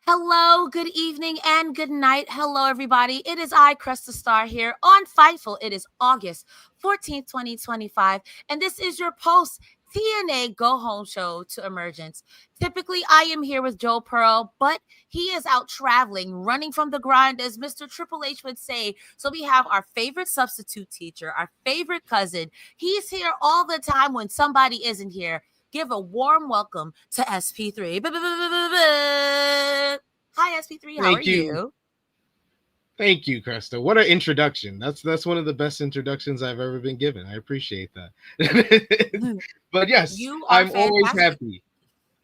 Hello, good evening, and good night. Hello, everybody. It is I, Cresta Star, here on Fightful. It is August 14th, 2025, and this is your post TNA Go Home show to Emergence. Typically, I am here with Joe Pearl, but he is out traveling, running from the grind, as Mr. Triple H would say. So we have our favorite substitute teacher, our favorite cousin. He's here all the time when somebody isn't here. Give a warm welcome to SP3. Hi, SP3. How are Thank you. you? Thank you, Cresta. What an introduction. That's one of the best introductions I've ever been given. I appreciate that. But yes, You are I'm always fantastic. happy.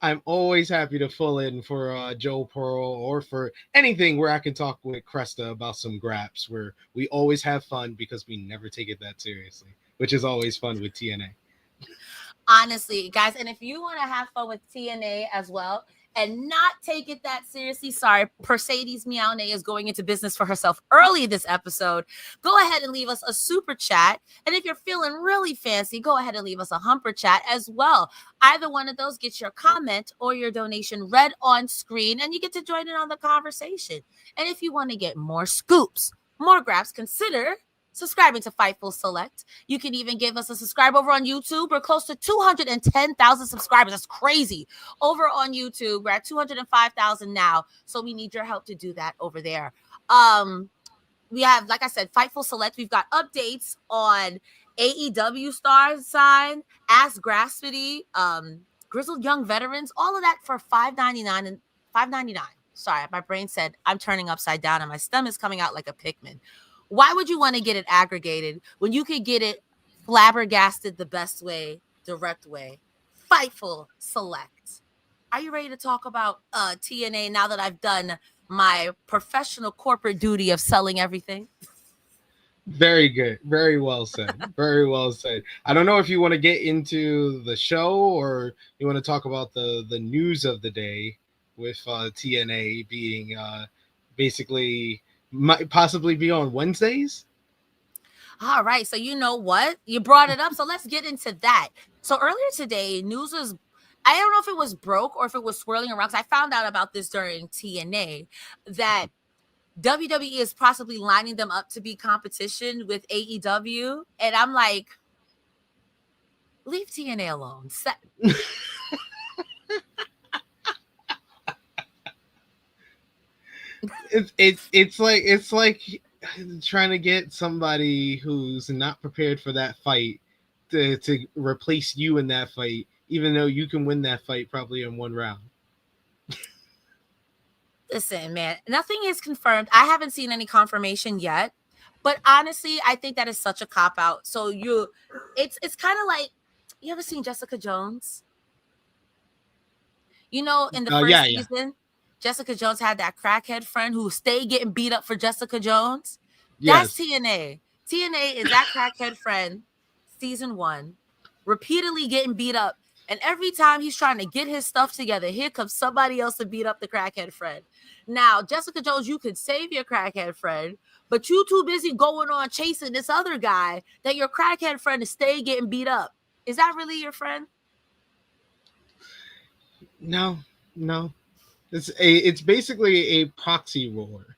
I'm always happy to fill in for Joe Pearl or for anything where I can talk with Cresta about some graps where we always have fun because we never take it that seriously, which is always fun with TNA. Honestly, guys, and if you want to have fun with TNA as well and not take it that seriously, sorry, Mercedes Meowne is going into business for herself early this episode. Go ahead and leave us a super chat. And if you're feeling really fancy, go ahead and leave us a humper chat as well. Either one of those gets your comment or your donation read on screen, and you get to join in on the conversation. And if you want to get more scoops, more graphs, consider subscribing to Fightful Select. You can even give us a subscribe over on YouTube. We're close to 210,000 subscribers. That's crazy. Over on YouTube, we're at 205,000 now. So we need your help to do that over there. We have, like I said, Fightful Select. We've got updates on AEW Stars Sign, Ask Grassfity, Grizzled Young Veterans, all of that for $5.99 and $5.99. Sorry, my brain said I'm turning upside down and my stomach's coming out like a Pikmin. Why would you want to get it aggregated when you could get it flabbergasted the best way, direct way? Fightful Select. Are you ready to talk about TNA now that I've done my professional corporate duty of selling everything? Very good. Very well said. Very well said. I don't know if you want to get into the show or you want to talk about the news of the day with TNA being basically might possibly be on Wednesdays. All right. So you know what? You brought it up. So let's get into that. So earlier today, news was, I don't know if it was broke or if it was swirling around, because I found out about this during TNA, that WWE is possibly lining them up to be competition with AEW. And I'm like, leave TNA alone. It's like trying to get somebody who's not prepared for that fight to replace you in that fight, even though you can win that fight probably in one round. Listen, man, nothing is confirmed. I haven't seen any confirmation yet. But honestly, I think that is such a cop out. So it's kind of like, you ever seen Jessica Jones? You know, in the first Yeah. season, Jessica Jones had that crackhead friend who stayed getting beat up for Jessica Jones. That's Yes. TNA. TNA is that crackhead friend, season 1, repeatedly getting beat up. And every time he's trying to get his stuff together, here comes somebody else to beat up the crackhead friend. Now, Jessica Jones, you could save your crackhead friend, but you too busy going on chasing this other guy that your crackhead friend is stay getting beat up. Is that really your friend? No. It's basically a proxy war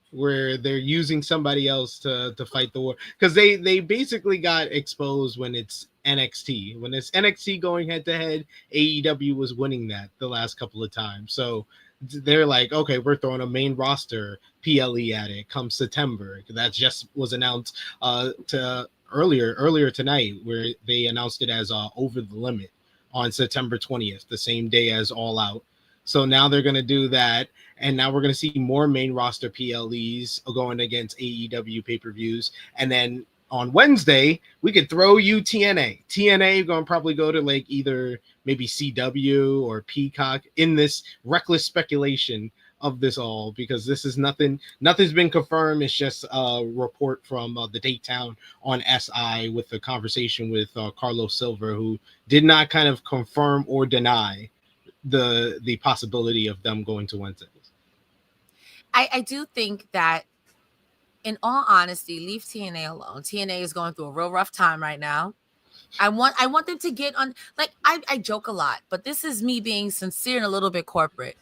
where they're using somebody else to fight the war because they basically got exposed when it's NXT. When it's NXT going head to head, AEW was winning that the last couple of times. So they're like, okay, we're throwing a main roster PLE at it come September. That just was announced to earlier tonight, where they announced it as Over the Limit on September 20th, the same day as All Out. So now they're going to do that. And now we're going to see more main roster PLEs going against AEW pay-per-views. And then on Wednesday, we could throw you TNA. TNA going to probably go to like either maybe CW or Peacock in this reckless speculation of this all, because this is nothing's been confirmed. It's just a report from the Daytown on SI with the conversation with Carlos Silver, who did not kind of confirm or deny the possibility of them going to Wednesdays. I do think that, in all honesty, leave TNA alone. TNA is going through a real rough time right now. I want them to get on, like, I joke a lot, but this is me being sincere and a little bit corporate.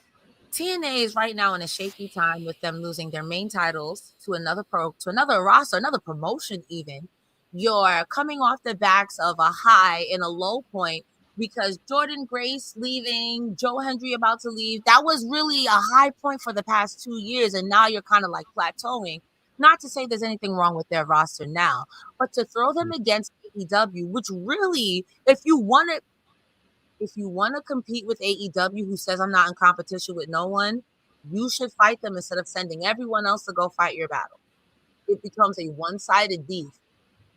TNA is right now in a shaky time with them losing their main titles to another roster, another promotion even. You're coming off the backs of a high and a low point because Jordan Grace leaving, Joe Hendry about to leave. That was really a high point for the past 2 years, and now you're kind of like plateauing. Not to say there's anything wrong with their roster now, but to throw them against AEW, which really, if you want to compete with AEW, who says I'm not in competition with no one, you should fight them instead of sending everyone else to go fight your battle. It becomes a one-sided beef,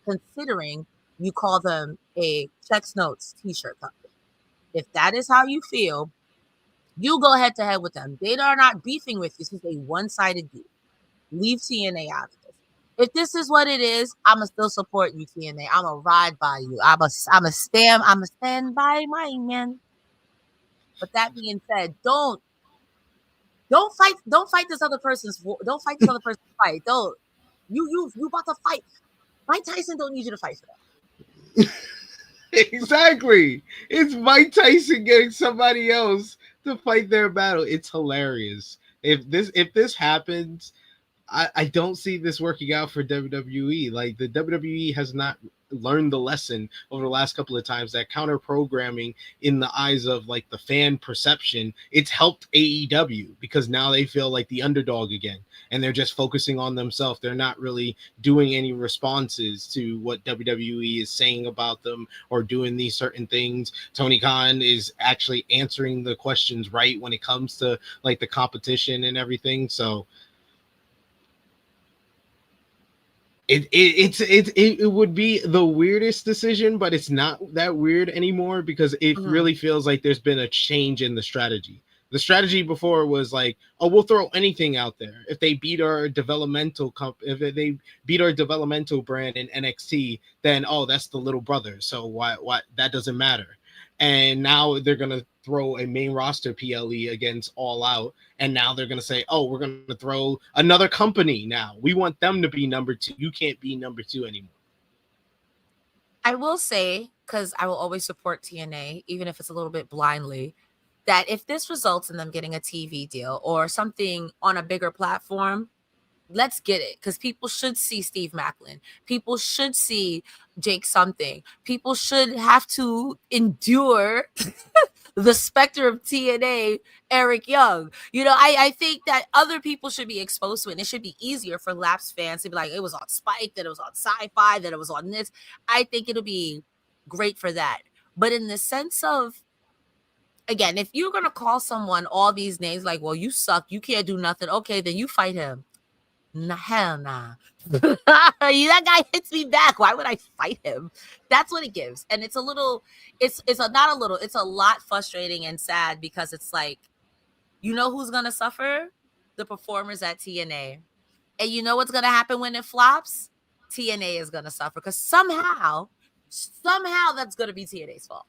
considering you call them a checks notes t-shirt company. If that is how you feel, you go head to head with them. They are not beefing with you. This is a one-sided beef. Leave TNA out of this. If this is what it is, I'ma still support you, TNA. I'ma ride by you. I'ma stand by my man. But that being said, don't fight this other person's fight. Don't you about to fight. Mike Tyson don't need you to fight for that. Exactly. It's Mike Tyson getting somebody else to fight their battle. It's hilarious. If this happens, I don't see this working out for WWE. Like, the WWE has not learned the lesson over the last couple of times that counter programming in the eyes of like the fan perception, it's helped AEW because now they feel like the underdog again and they're just focusing on themselves. They're not really doing any responses to what WWE is saying about them or doing these certain things. Tony Khan is actually answering the questions right when it comes to like the competition and everything. So it would be the weirdest decision, but it's not that weird anymore because it really feels like there's been a change in the strategy. The strategy before was like, oh, we'll throw anything out there. If they beat our developmental if they beat our developmental brand in NXT, then that's the little brother. So why that doesn't matter. And now they're gonna throw a main roster PLE against All Out, and now they're gonna say, "Oh, we're gonna throw another company now. We want them to be number 2. You can't be number 2 anymore." I will say, because I will always support TNA, even if it's a little bit blindly, that if this results in them getting a TV deal or something on a bigger platform, let's get it, because people should see Steve Maclin. People should see Jake something. People should have to endure the specter of TNA, Eric Young. I think that other people should be exposed to it. And it should be easier for lapsed fans to be like, it was on Spike, that it was on Sci-Fi, that it was on this. I think it'll be great for that. But in the sense of, again, if you're going to call someone all these names, like, well, you suck, you can't do nothing, okay, then you fight him. Nah, hell nah. That guy hits me back. Why would I fight him? That's what it gives. And it's a lot frustrating and sad because it's like, who's going to suffer? The performers at TNA. And you know what's going to happen when it flops? TNA is going to suffer because somehow that's going to be TNA's fault.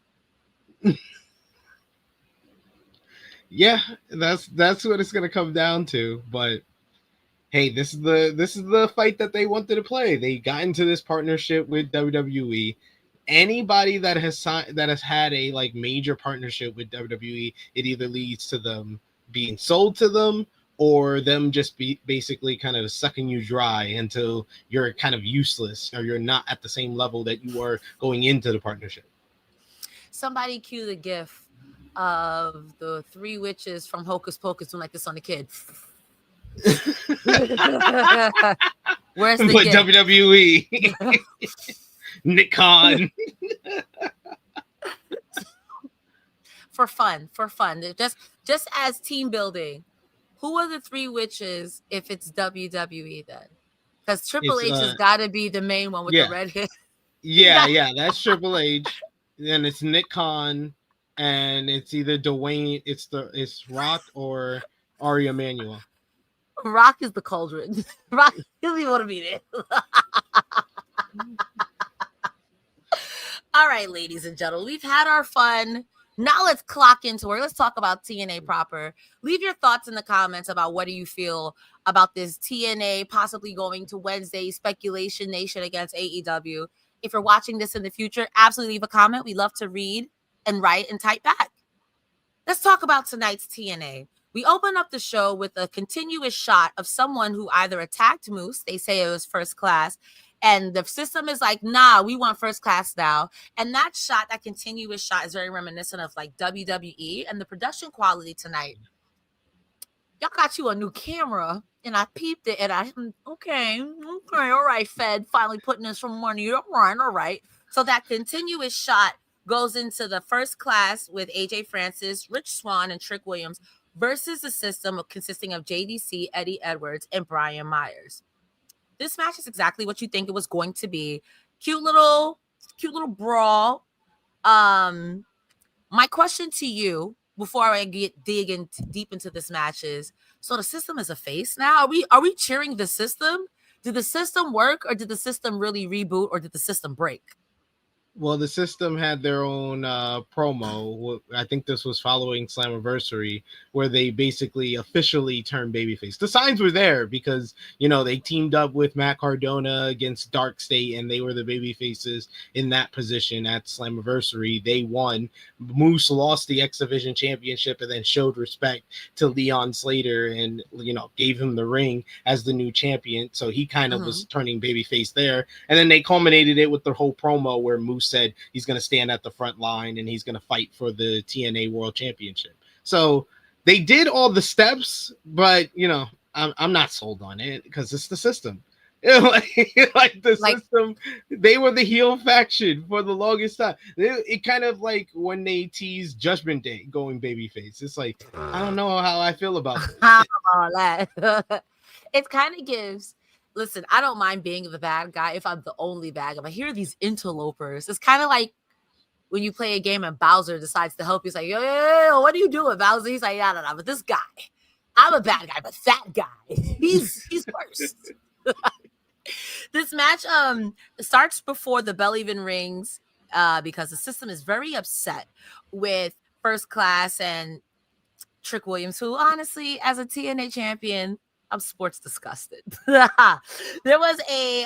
Yeah, that's what it's going to come down to. But hey, this is the fight that they wanted to play. They got into this partnership with WWE. Anybody that has had a like major partnership with WWE, it either leads to them being sold to them or them just basically kind of sucking you dry until you're kind of useless or you're not at the same level that you were going into the partnership. Somebody cue the gif of the 3 witches from Hocus Pocus doing like this on the kid. Where's the gift? WWE? Nick Khan. For fun. Just as team building. Who are the 3 witches if it's WWE then? Because Triple H has got to be the main one with the red hair. Yeah, that's Triple H. Then it's Nick Khan, and it's either Dwayne. It's Rock or Ari Emanuel. Rock is the cauldron. Rock doesn't even want to be there. All right, ladies and gentlemen, we've had our fun. Now let's clock into work. Let's talk about TNA proper. Leave your thoughts in the comments about what do you feel about this TNA possibly going to Wednesday Speculation Nation against AEW. If you're watching this in the future, absolutely leave a comment. We love to read and write and type back. Let's talk about tonight's TNA. We open up the show with a continuous shot of someone who either attacked Moose, they say it was First Class, and the system is like, nah, we want First Class now. And that shot, that continuous shot, is very reminiscent of like WWE, and the production quality tonight. Y'all got you a new camera, and I peeped it, and okay, all right, Fed, finally putting this from money. All right. So that continuous shot goes into the First Class with AJ Francis, Rich Swann, and Trick Williams versus the system consisting of JDC, Eddie Edwards, and Brian Myers. This match is exactly what you think it was going to be. Cute little brawl. My question to you before I dig in deep into this match is: so the system is a face now? Are we cheering the system? Did the system work, or did the system really reboot, or did the system break? Well, the system had their own promo. I think this was following Slammiversary, where they basically officially turned babyface. The signs were there because, they teamed up with Matt Cardona against Dark State, and they were the babyfaces in that position at Slammiversary. They won. Moose lost the X Division Championship and then showed respect to Leon Slater and, gave him the ring as the new champion. So he kind of was turning babyface there. And then they culminated it with the whole promo where Moose said he's going to stand at the front line and he's going to fight for the TNA World Championship. So they did all the steps, but I'm not sold on it because it's the system. System, they were the heel faction for the longest time. It kind of like when they teased Judgment Day going babyface. It's like, I don't know how I feel about this. It kind of gives. Listen, I don't mind being the bad guy if I'm the only bad guy. But here are these interlopers. It's kind of like when you play a game and Bowser decides to help you. He's like, yo, what are you doing, Bowser? He's like, no. But this guy, I'm a bad guy, but that guy, he's first. This match starts before the bell even rings because the system is very upset with First Class and Trick Williams, who honestly, as a TNA champion, I'm sports disgusted. There was a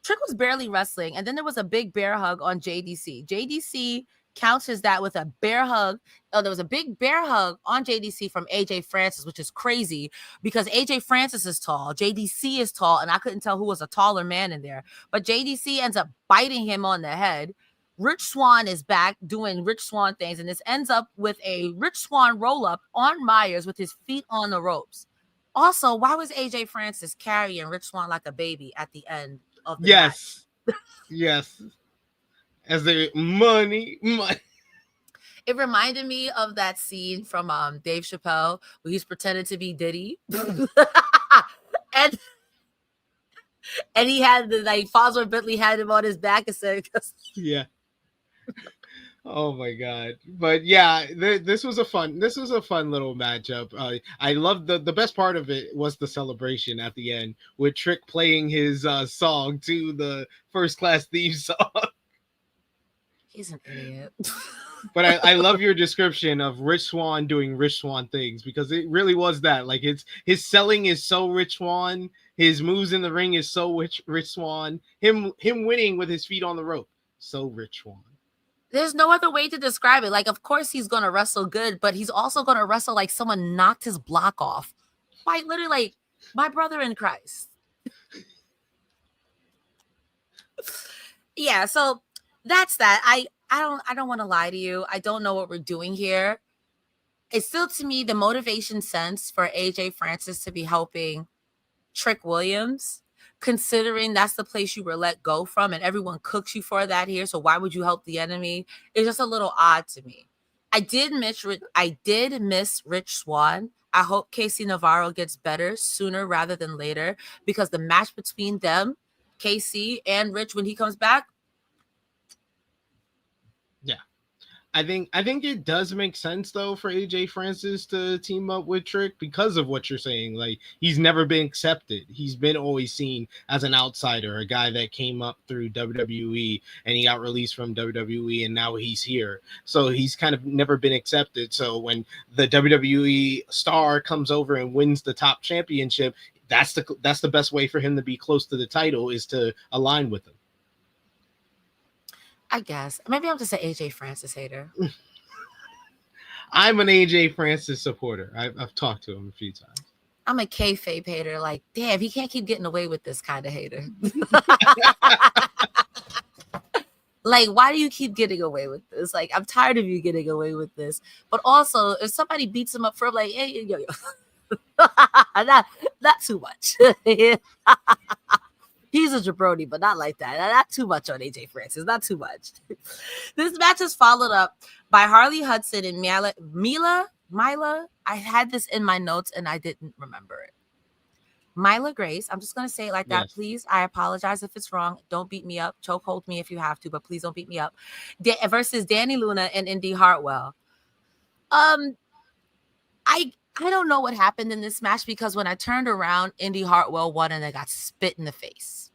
Trick was barely wrestling, and then there was a big bear hug on JDC. JDC counters that with a bear hug. Oh, there was a big bear hug on JDC from AJ Francis, which is crazy because AJ Francis is tall, JDC is tall, and I couldn't tell who was a taller man in there. But JDC ends up biting him on the head. Rich Swann is back doing Rich Swann things, and this ends up with a Rich Swann roll-up on Myers with his feet on the ropes. Also, why was AJ Francis carrying Rich Swann like a baby at the end of the match? Yes. As the money. It reminded me of that scene from Dave Chappelle where he's pretending to be Diddy. and he had Foswell Bentley had him on his back and said, yeah. Oh my god. But yeah, this was a fun little matchup. I loved the best part of it was the celebration at the end with Trick playing his song to the First Class theme song. He's an idiot. But I love your description of Rich Swann doing Rich Swann things because it really was that. Like his selling is so Rich Swann, his moves in the ring is so Rich Swann, him winning with his feet on the rope, so Rich Swann. There's no other way to describe it. Like, of course he's gonna wrestle good, but he's also gonna wrestle like someone knocked his block off. Like literally, like my brother in Christ. Yeah, so that's that. I don't want to lie to you. I don't know what we're doing here. It's still, to me, the motivation sense for AJ Francis to be helping Trick Williams, considering that's the place you were let go from and everyone cooks you for that here. So why would you help the enemy? It's just a little odd to me. I did miss Rich Swann. I hope Casey Navarro gets better sooner rather than later because the match between them, Casey and Rich, when he comes back, I think it does make sense though for AJ Francis to team up with Trick because of what you're saying. Like he's never been accepted. He's been always seen as an outsider, a guy that came up through WWE and he got released from WWE and now he's here. So he's kind of never been accepted. So when the WWE star comes over and wins the top championship, that's the best way for him to be close to the title is to align with him. I guess. Maybe I'm just an AJ Francis hater. I'm an AJ Francis supporter. I've talked to him a few times. I'm a kayfabe hater. Like, damn, he can't keep getting away with this kind of hater. Like, why do you keep getting away with this? Like, I'm tired of you getting away with this. But also, if somebody beats him up for like, hey, yo, not too much. He's a jabroni, but not like that. Not too much on AJ Francis. Not too much. This match is followed up by Harley, Hudson, and Myla. I had this in my notes and I didn't remember it. Myla Grace. I'm just going to say it like that. Yes. Please. I apologize if it's wrong. Don't beat me up. Chokehold me if you have to, but please don't beat me up. Versus Dani Luna and Indi Hartwell. I don't know what happened in this match because when I turned around, Indi Hartwell won and I got spit in the face.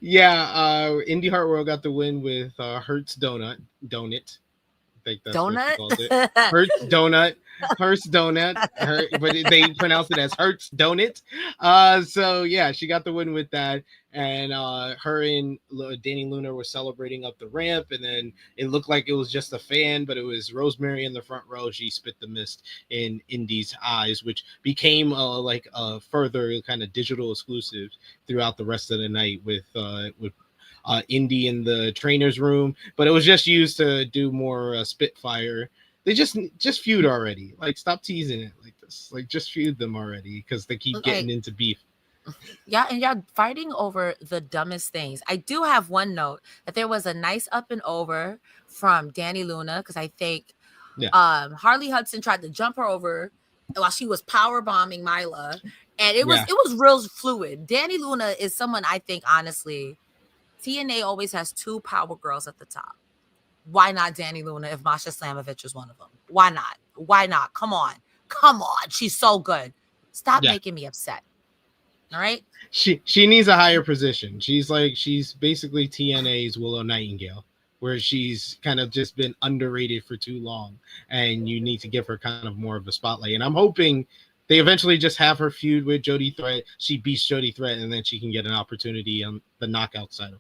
Yeah, Indi Hartwell got the win with Hertz Donut. I think that's what she called it. Hertz Donut. Hertz Donut. But they pronounce it as Hertz Donut. So yeah, she got the win with that. And her and Dani Luna were celebrating up the ramp, and then it looked like it was just a fan, but it was Rosemary in the front row. She spit the mist in Indi's eyes, which became like a further kind of digital exclusive throughout the rest of the night with Indi in the trainer's room. But it was just used to do more Spitfire. They just feud already. Like, stop teasing it like this. Like, just feud them already because they keep getting into beef. Yeah, and y'all fighting over the dumbest things. I do have one note that there was a nice up and over from Dani Luna because I think Harley Hudson tried to jump her over while she was power bombing Myla, and it was real fluid. Dani Luna is someone I think honestly, TNA always has two power girls at the top. Why not Dani Luna if Masha Slamovich is one of them? Why not? Why not? Come on. She's so good. Stop making me upset. All right. She needs a higher position. She's basically TNA's Willow Nightingale, where she's kind of just been underrated for too long, and you need to give her kind of more of a spotlight. And I'm hoping they eventually just have her feud with Jody Threat. She beats Jody Threat, and then she can get an opportunity on the knockout side.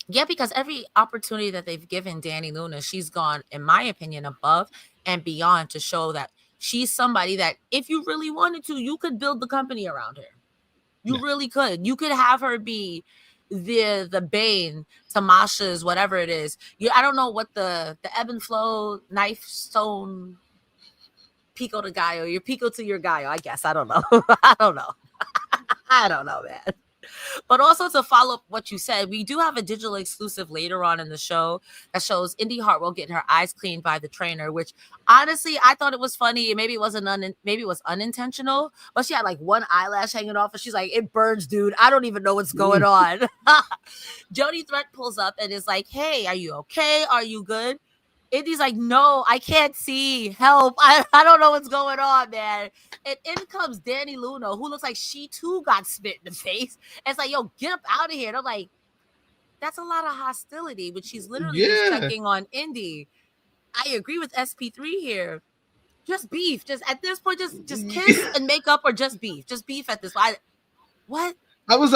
Yeah, because every opportunity that they've given Dani Luna, she's gone, in my opinion, above and beyond to show that she's somebody that if you really wanted to, you could build the company around her. You really could. You could have her be the bane to Masha's whatever it is. I don't know what the ebb and flow knife stone pico to Gallo. Your pico to your Gallo, I guess. I don't know. I don't know, man. But also to follow up what you said, we do have a digital exclusive later on in the show that shows Indi Hartwell getting her eyes cleaned by the trainer, which honestly, I thought it was funny. Maybe it was unintentional, but she had like one eyelash hanging off and she's like, it burns, dude. I don't even know what's going on. Jody Threat pulls up and is like, hey, are you okay? Are you good? Indi's like, no, I can't see. Help. I don't know what's going on, man. And in comes Dani Luna, who looks like she too got spit in the face. And it's like, yo, get up out of here. And I'm like, that's a lot of hostility, but she's literally just checking on Indi. I agree with SP3 here. Just beef. Just at this point, just kiss and make up or just beef. Just beef at this point. What? I was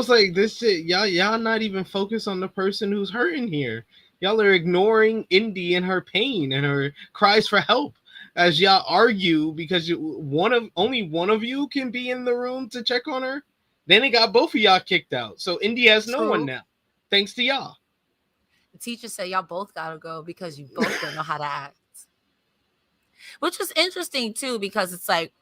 like, this shit, y'all not even focused on the person who's hurting here. Y'all are ignoring Indi and her pain and her cries for help as y'all argue because only one of you can be in the room to check on her. Then it got both of y'all kicked out. So Indi has no one now, thanks to y'all. The teacher said y'all both gotta go because you both don't know how to act. Which was interesting too, because it's like,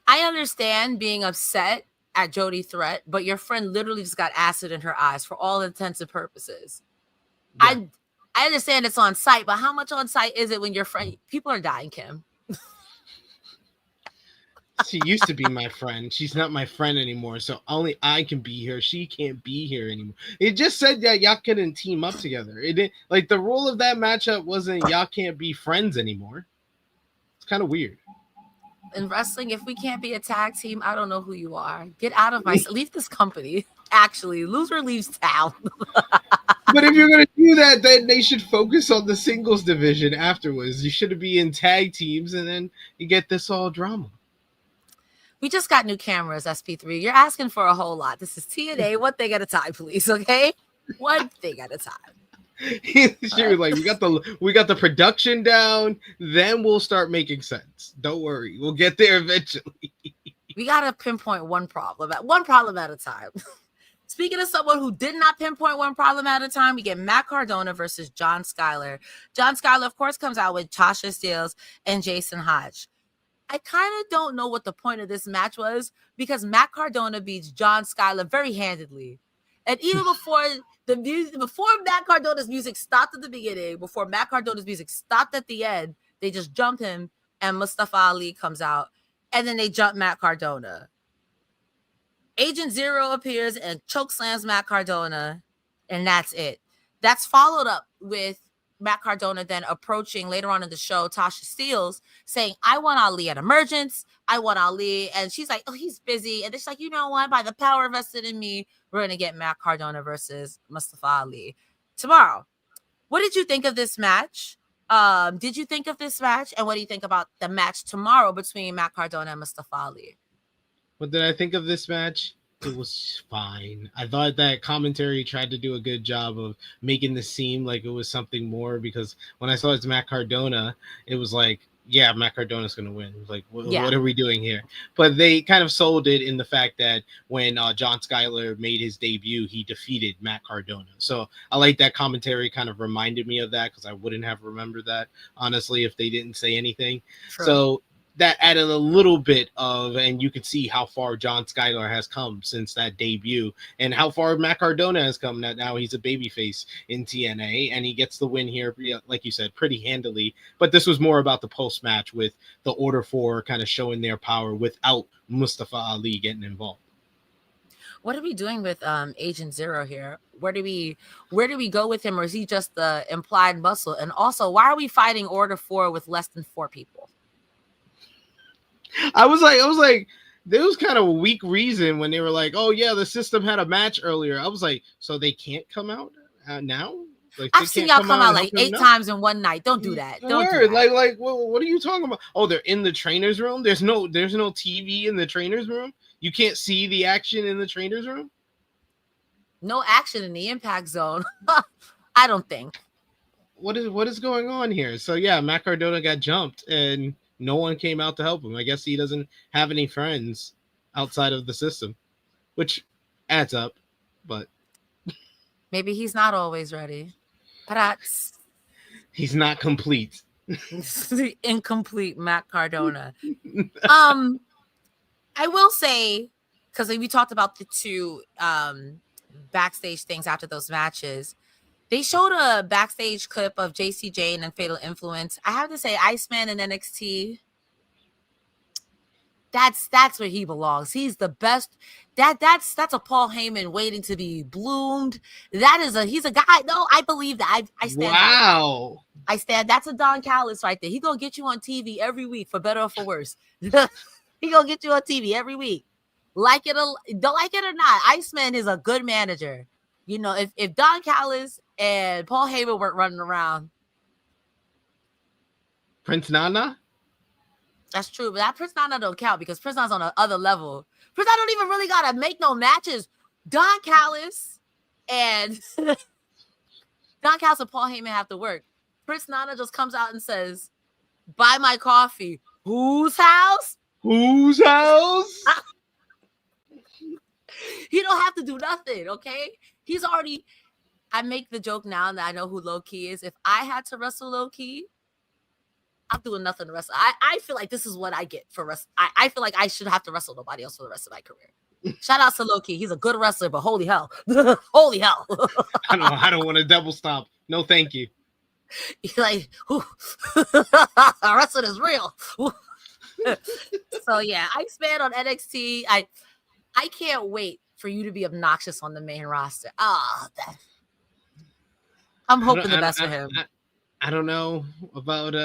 I understand being upset at Jody Threat, but your friend literally just got acid in her eyes for all intents and purposes. Yeah. I understand it's on site, but how much on site is it when your friend? People are dying, Kim. She used to be my friend. She's not my friend anymore, so only I can be here. She can't be here anymore. It just said that y'all couldn't team up together. It didn't, like, the rule of that matchup wasn't y'all can't be friends anymore. It's kind of weird. In wrestling, if we can't be a tag team, I don't know who you are. Get out of my leave this company. Actually, loser leaves town. But if you're going to do that, then they should focus on the singles division afterwards. You should be in tag teams, and then you get this all drama. We just got new cameras, SP3. You're asking for a whole lot. This is TNA. One thing at a time, please, okay? One thing at a time. She was like, we got the production down, then we'll start making sense. Don't worry, we'll get there eventually. We gotta pinpoint one problem at a time. Speaking of someone who did not pinpoint one problem at a time, we get Matt Cardona versus John Skyler. John Skyler, of course, comes out with Tasha Steelz and Jason Hodge. I kind of don't know what the point of this match was because Matt Cardona beats John Skyler very handedly. And even before before Matt Cardona's music stopped at the beginning, before Matt Cardona's music stopped at the end, they just jump him and Mustafa Ali comes out and then they jump Matt Cardona. Agent Zero appears and chokeslams Matt Cardona, and that's it. That's followed up with Matt Cardona then approaching later on in the show Tasha Steelz saying, I want Ali at Emergence. I want Ali. And she's like, oh, he's busy. And she's like, you know what? By the power vested in me, we're going to get Matt Cardona versus Mustafa Ali tomorrow. What did you think of this match? Did you think of this match? And what do you think about the match tomorrow between Matt Cardona and Mustafa Ali? What did I think of this match? It was fine. I thought that commentary tried to do a good job of making this seem like it was something more, because when I saw it's Matt Cardona, it was like, yeah, Matt Cardona's going to win. It was like, what are we doing here? But they kind of sold it in the fact that when John Skyler made his debut, he defeated Matt Cardona. So I like that commentary kind of reminded me of that, because I wouldn't have remembered that, honestly, if they didn't say anything. True. So that added a little bit of, and you could see how far John Skyler has come since that debut and how far Matt Cardona has come. Now he's a babyface in TNA and he gets the win here, like you said, pretty handily. But this was more about the post-match with the Order 4 kind of showing their power without Mustafa Ali getting involved. What are we doing with Agent Zero here? Where do we go with him, or is he just the implied muscle? And also, why are we fighting Order 4 with less than 4 people? I was like, there was kind of a weak reason when they were like, oh yeah, the system had a match earlier. I was like, so they can't come out now? Like, I've seen y'all come out like 8 times in one night. Don't do that. Don't do that. Like, what are you talking about? Oh, they're in the trainer's room. There's no TV in the trainer's room. You can't see the action in the trainer's room. No action in the impact zone. I don't think. What is going on here? So yeah, Matt Cardona got jumped and no one came out to help him. I guess he doesn't have any friends outside of the system, which adds up, but maybe he's not always ready. Perhaps he's not complete. The incomplete Matt Cardona. I will say, because we talked about the 2 backstage things after those matches. They showed a backstage clip of JC Jane and Fatal Influence. I have to say, Iceman in NXT, that's where he belongs. He's the best. That's a Paul Heyman waiting to be bloomed. He's a guy. No, I believe that. I stand. Wow. I stand. That's a Don Callis right there. He gonna get you on TV every week, for better or for worse. He gonna get you on TV every week. Don't like it or not. Iceman is a good manager. You know, if Don Callis and Paul Heyman weren't running around. Prince Nana? That's true, but that Prince Nana don't count because Prince Nana's on the other level. Prince Nana don't even really got to make no matches. Don Callis and Paul Heyman have to work. Prince Nana just comes out and says, buy my coffee. Whose house? Whose house? He don't have to do nothing, okay? He's already... I make the joke now that I know who Low Key is. If I had to wrestle Low Key, I'm doing nothing to wrestle. I feel like this is what I get for wrestling. I feel like I should have to wrestle nobody else for the rest of my career. Shout out to Low Key. He's a good wrestler, but holy hell. Holy hell. I don't want to double stomp. No, thank you. He's like, wrestling is real. So yeah, Iceman on NXT. I can't wait for you to be obnoxious on the main roster. I'm hoping the best for him. I don't know about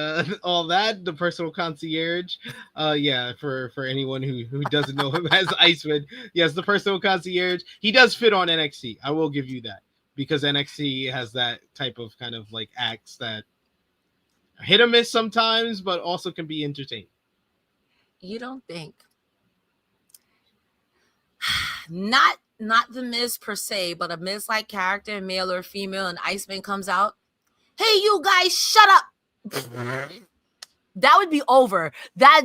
all that. The personal concierge. Yeah, for anyone who doesn't know him as Iceman. Yes, the personal concierge. He does fit on NXT. I will give you that. Because NXT has that type of kind of like acts that hit or miss sometimes, but also can be entertaining. You don't think? Not not the Miz per se, but a Miz-like character, male or female, and Iceman comes out. Hey, you guys, shut up. That would be over. That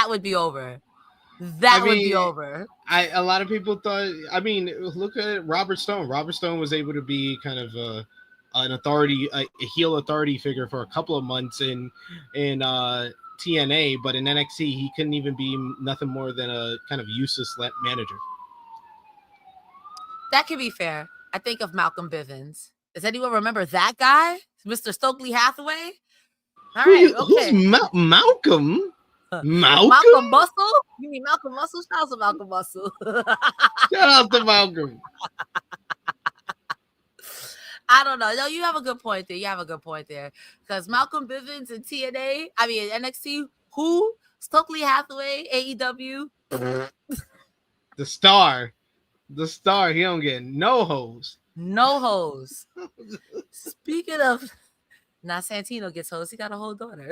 would be over. That would be over. A lot of people thought. I mean, look at Robert Stone. Robert Stone was able to be kind of an authority, a heel authority figure for a couple of months in TNA, but in NXT he couldn't even be nothing more than a kind of useless manager. That could be fair. I think of Malcolm Bivens. Does anyone remember that guy, Mr. Stokely Hathaway? All right, okay. Who's Malcolm? Malcolm Muscle? You mean Malcolm Muscle? Shout out to Malcolm Muscle. Shout out to Malcolm. I don't know. No, you have a good point there. Because Malcolm Bivens in TNA, I mean NXT, who? Stokely Hathaway, AEW. The star. He don't get no hoes. No hoes. Speaking of, now Santino gets hoes. He got a whole daughter.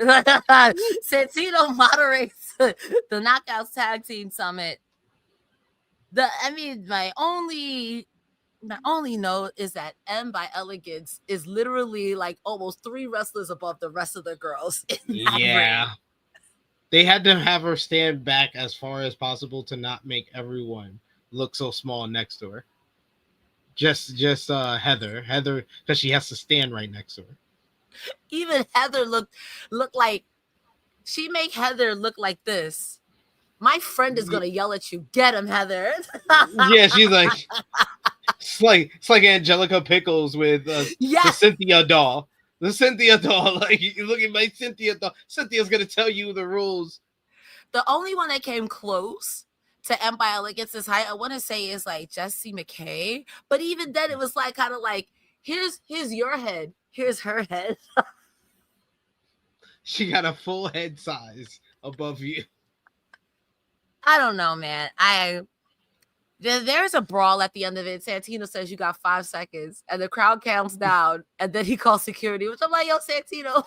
Santino moderates the Knockouts Tag Team Summit. My only note is that M by Elegance is literally like almost 3 wrestlers above the rest of the girls. Yeah. Ring. They had to have her stand back as far as possible to not make everyone look so small next to her. Just Heather, because she has to stand right next to her. Even Heather look like she make Heather look like this. My friend is gonna yell at you. Get him, Heather. Yeah, she's like, it's like Angelica Pickles with the Cynthia doll. The Cynthia doll, like you look at my Cynthia doll. Cynthia's gonna tell you the rules. The only one that came close to M by Elegance's height, I want to say, is like Jessie McKay. But even then, it was like kind of like, here's your head, here's her head. She got a full head size above you. I don't know, man. There's a brawl at the end of it. Santino says you got 5 seconds, and the crowd counts down, and then he calls security, which I'm like, yo, Santino.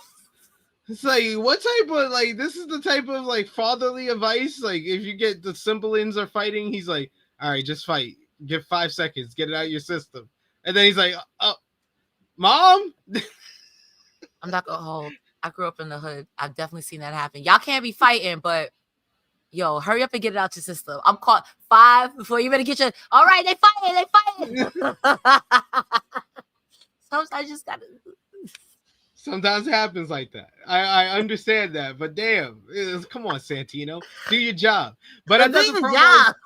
It's like, what type of, like, this is the type of, like, fatherly advice? Like, if you get the Simplins are fighting, he's like, all right, just fight. Give 5 seconds. Get it out of your system. And then he's like, Mom? I'm not going to hold. I grew up in the hood. I've definitely seen that happen. Y'all can't be fighting, but, yo, hurry up and get it out your system. I'm caught 5 before you better get your, all right, they fighting. Sometimes just got to. Sometimes it happens like that. I understand that, but damn, come on, Santino, do your job. But I thought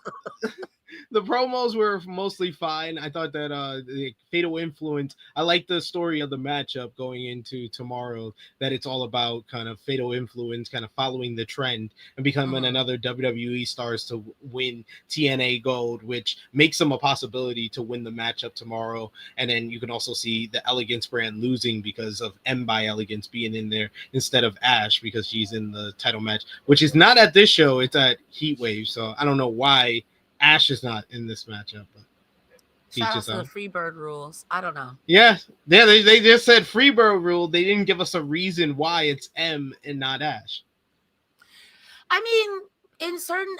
the promos were mostly fine. I thought that the Fatal Influence, I like the story of the matchup going into tomorrow, that it's all about kind of Fatal Influence kind of following the trend and becoming another WWE stars to win TNA gold, which makes them a possibility to win the matchup tomorrow. And then you can also see the Elegance brand losing because of M by Elegance being in there instead of Ash, because she's in the title match, which is not at this show, it's at Heatwave. So I don't know why Ash is not in this matchup. But shout out to the Freebird rules. I don't know. Yeah, they just said Freebird rule. They didn't give us a reason why it's M and not Ash. I mean,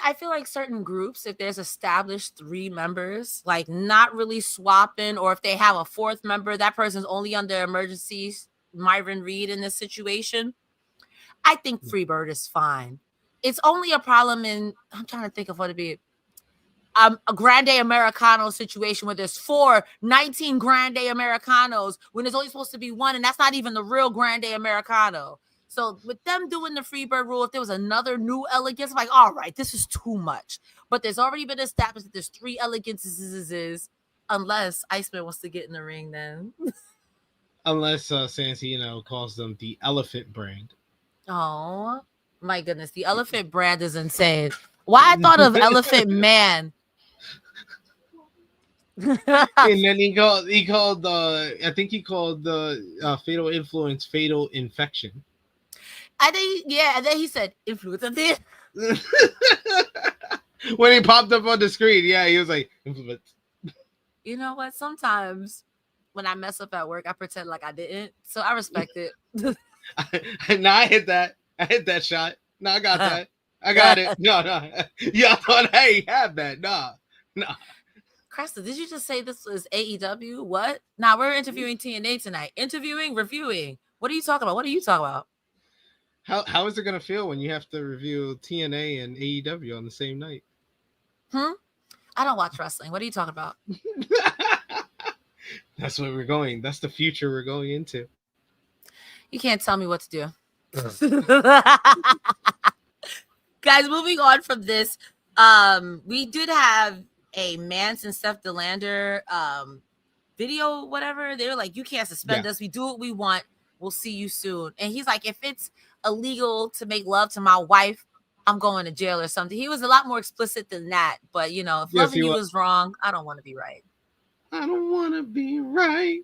I feel like certain groups, if there's established 3 members, like not really swapping, or if they have a 4th member, that person's only under emergencies, Myron Reed in this situation, I think Freebird is fine. It's only a problem in, I'm trying to think of what it'd be. A Grande Americano situation where there's 19 Grande Americanos when there's only supposed to be 1, and that's not even the real Grande Americano. So with them doing the Freebird rule, if there was another new Elegance, I'm like, all right, this is too much. But there's already been established that there's 3 Elegances, unless Iceman wants to get in the ring then. Unless Santino calls them the Elephant brand. Oh, my goodness. The Elephant brand is insane. Why I thought of Elephant Man. And then he called I think he called the Fatal Influence Fatal Infection. I think, yeah, and then he said influence. When he popped up on the screen, yeah, he was like influence. You know what? Sometimes when I mess up at work, I pretend like I didn't. So I respect it. No, I hit that. I hit that shot. No, I got that. I got it. No. Y'all thought I ain't have that. Nah. Cresta, did you just say this was AEW? What? Nah, we're interviewing TNA tonight. Interviewing, reviewing. What are you talking about? What are you talking about? How is it gonna feel when you have to review TNA and AEW on the same night? I don't watch wrestling. What are you talking about? That's where we're going. That's the future we're going into. You can't tell me what to do. Guys, moving on from this, we did have a Mance and Stephenander video, whatever. They were like, you can't suspend us. We do what we want. We'll see you soon. And he's like, if it's illegal to make love to my wife, I'm going to jail or something. He was a lot more explicit than that. But, you know, if loving you was wrong, I don't want to be right. I don't want to be right.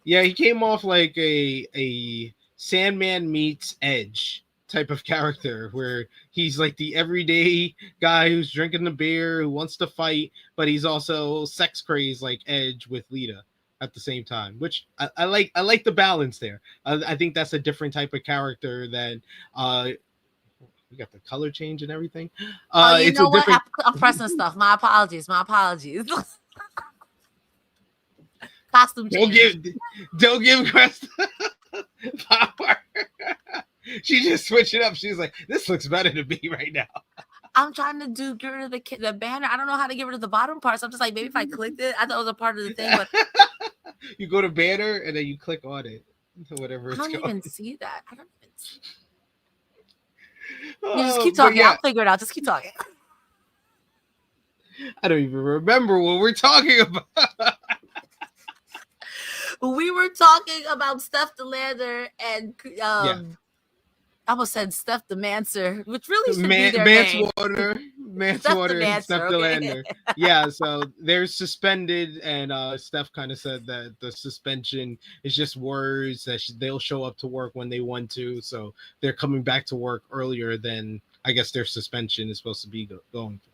Yeah, he came off like a Sandman meets Edge type of character, where he's like the everyday guy who's drinking the beer, who wants to fight, but he's also sex crazed like Edge with Lita at the same time, which I like. I like the balance there. I think that's a different type of character than we got the color change and everything. You know what? Different... I'm pressing stuff. My apologies. Costume change. Don't give Cresta power. She just switched it up. She's like, this looks better to me right now. I'm trying to get rid of the banner. I don't know how to get rid of the bottom part. So I'm just like, maybe if I clicked it, I thought it was a part of the thing. But you go to banner and then you click on it. Whatever it's called. I don't even see that. I don't even see. You just keep talking. I'll figure it out. Just keep talking. I don't even remember what we're talking about. We were talking about Stephenander and I almost said Steph the Mancer, which really should be their name. Mancewater and Stephenander. Okay. Yeah, so they're suspended, and Steph kind of said that the suspension is just words, that they'll show up to work when they want to, so they're coming back to work earlier than I guess their suspension is supposed to be going for.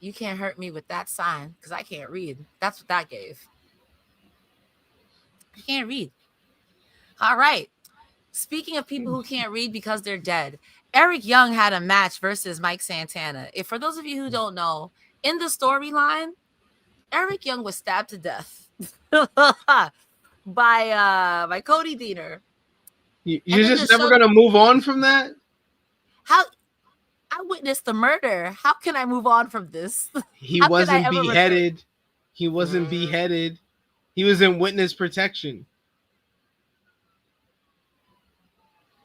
You can't hurt me with that sign because I can't read. That's what that gave. I can't read. All right. Speaking of people who can't read because they're dead, Eric Young had a match versus Mike Santana. If for those of you who don't know, in the storyline, Eric Young was stabbed to death by Cody Deaner. You're just never gonna move on from that? How? I witnessed the murder. How can I move on from this? He wasn't beheaded. He wasn't beheaded. He was in witness protection.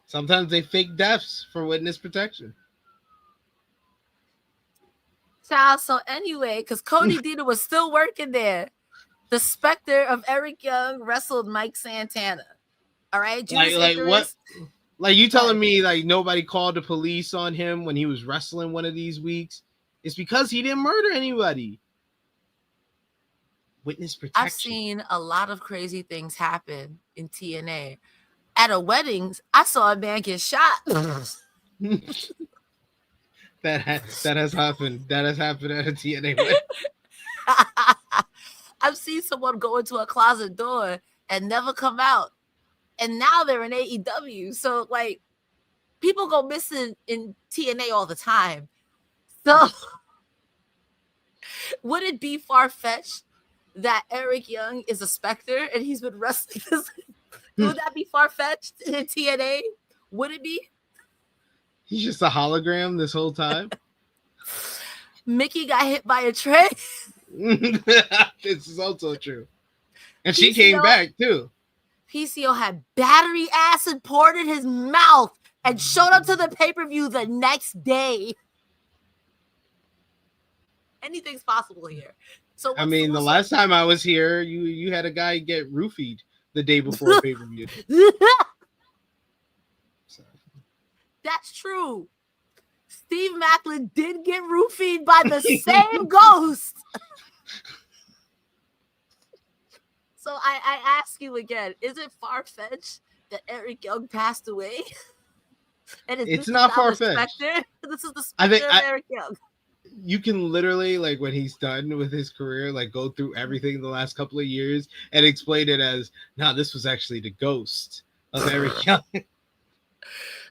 Sometimes they fake deaths for witness protection. Child, so anyway, because Cody Deaner was still working there, the specter of Eric Young wrestled Mike Santana. All right? Like what? Like you telling me like nobody called the police on him when he was wrestling one of these weeks? It's because he didn't murder anybody. Witness protection. I've seen a lot of crazy things happen in TNA. At a wedding, I saw a man get shot. That has happened. That has happened at a TNA wedding. I've seen someone go into a closet door and never come out. And now they're in AEW. So, like, people go missing in TNA all the time. So, would it be far-fetched that Eric Young is a specter and he's been wrestling this? Would that be far-fetched in TNA? Would it be? He's just a hologram this whole time. Mickey got hit by a train. This is also true. And she came back too. PCO had battery acid poured in his mouth and showed up to the pay-per-view the next day. Anything's possible here. So I mean, the last time I was here, you had a guy get roofied the day before pay-per-view. So. That's true. Steve Maclin did get roofied by the same ghost. So I ask you again, is it far-fetched that Eric Young passed away? And it's not far-fetched. This is the specter of Eric Young. You can literally, like, when he's done with his career, like, go through everything the last couple of years and explain it as, nah, this was actually the ghost of Eric Young.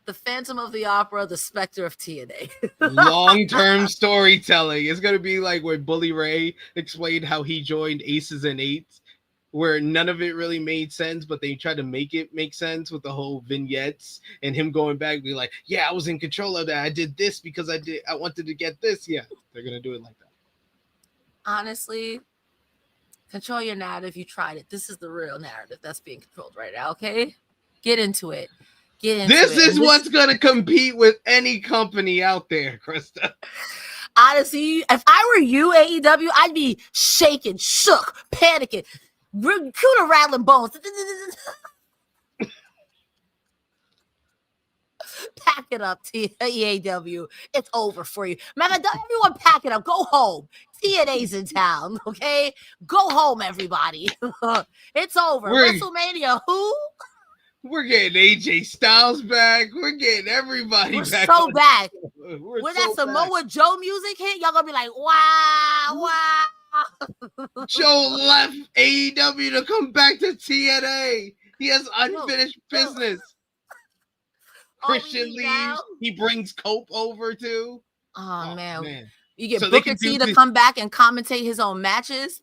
The Phantom of the Opera, the Spectre of TNA. Long-term storytelling. It's gonna be like when Bully Ray explained how he joined Aces and Eights, where none of it really made sense, but they tried to make it make sense with the whole vignettes and him going back, be like, "Yeah, I was in control of that. I did this because I wanted to get this." Yeah, they're gonna do it like that. Honestly, control your narrative. You tried it. This is the real narrative that's being controlled right now. Okay, get into it. This is what's gonna compete with any company out there, Cresta. Honestly, if I were you, AEW, I'd be shaking, shook, panicking, computer rattling bones. Pack it up, EAW. It's over for you. Man, everyone pack it up. Go home. TNA's in town, okay? Go home, everybody. It's over. WrestleMania, who? We're getting AJ Styles back. We're getting everybody back. We're so back. When that Samoa Joe music hit, y'all gonna be like, wow, wow. Joe left AEW to come back to TNA. He has unfinished business. Christian leaves. Now? He brings Cope over too. Oh man. You get Booker T to come back and commentate his own matches.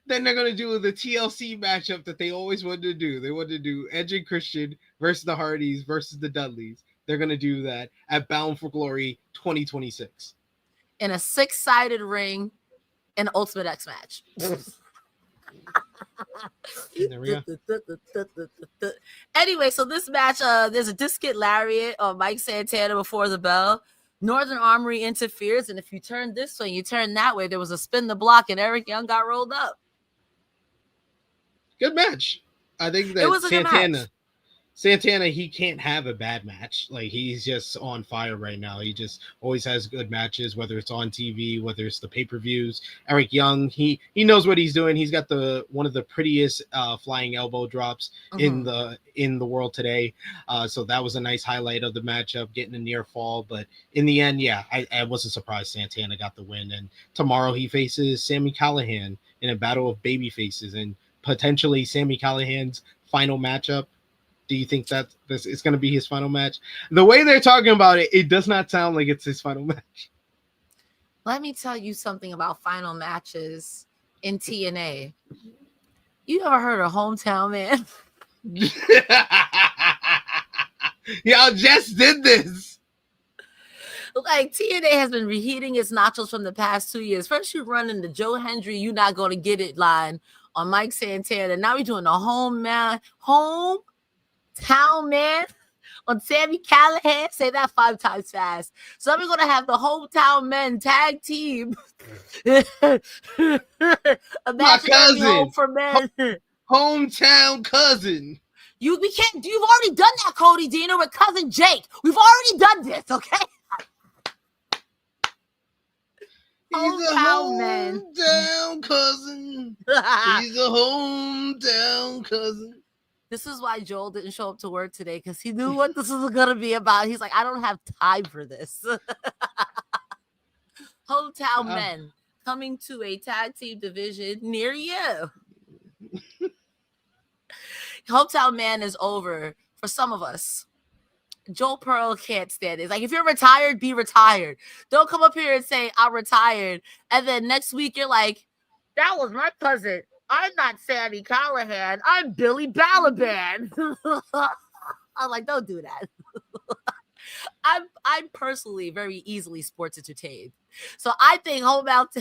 Then they're going to do the TLC matchup that they always wanted to do. They wanted to do Edge and Christian versus the Hardys versus the Dudleys. They're going to do that at Bound for Glory 2026. In a 6-sided ring in Ultimate X match. There we go. Anyway, so this match, there's a discus lariat on Mike Santana before the bell. Northern Armory interferes, and if you turn this way, you turn that way, there was a spin the block, and Eric Young got rolled up. Good match. I think that it was a good match. Santana, he can't have a bad match. Like, he's just on fire right now. He just always has good matches, whether it's on TV, whether it's the pay-per-views. Eric Young, he knows what he's doing. He's got one of the prettiest flying elbow drops in the world today. So that was a nice highlight of the matchup, getting a near fall. But in the end, yeah, I wasn't surprised Santana got the win. And tomorrow he faces Sami Callihan in a battle of baby faces, and potentially Sami Callihan's final matchup. Do you think that it's going to be his final match? The way they're talking about it, it does not sound like it's his final match. Let me tell you something about final matches in TNA. You ever heard of Hometown Man? Y'all just did this. Like, TNA has been reheating its nachos from the past 2 years. First, you run into Joe Hendry, you're not going to get it line on Mike Santana. Now we're doing a hometown man on Sami Callihan. Say that 5 times fast. So we're going to have the hometown men tag team. My cousin. Home for men. Hometown cousin. You've already done that, Cody Deaner, with cousin Jake. We've already done this, okay? He's a hometown cousin. He's a hometown cousin. This is why Joel didn't show up to work today, because he knew what this was going to be about. He's like, I don't have time for this. Hometown men coming to a tag team division near you. Hometown Man is over for some of us. Joel Pearl can't stand it. It's like, if you're retired, be retired. Don't come up here and say, I'm retired. And then next week, you're like, that was my cousin. I'm not Sami Callihan. I'm Billy Balaban. I'm like, don't do that. I'm personally very easily sports entertained. So I think hometown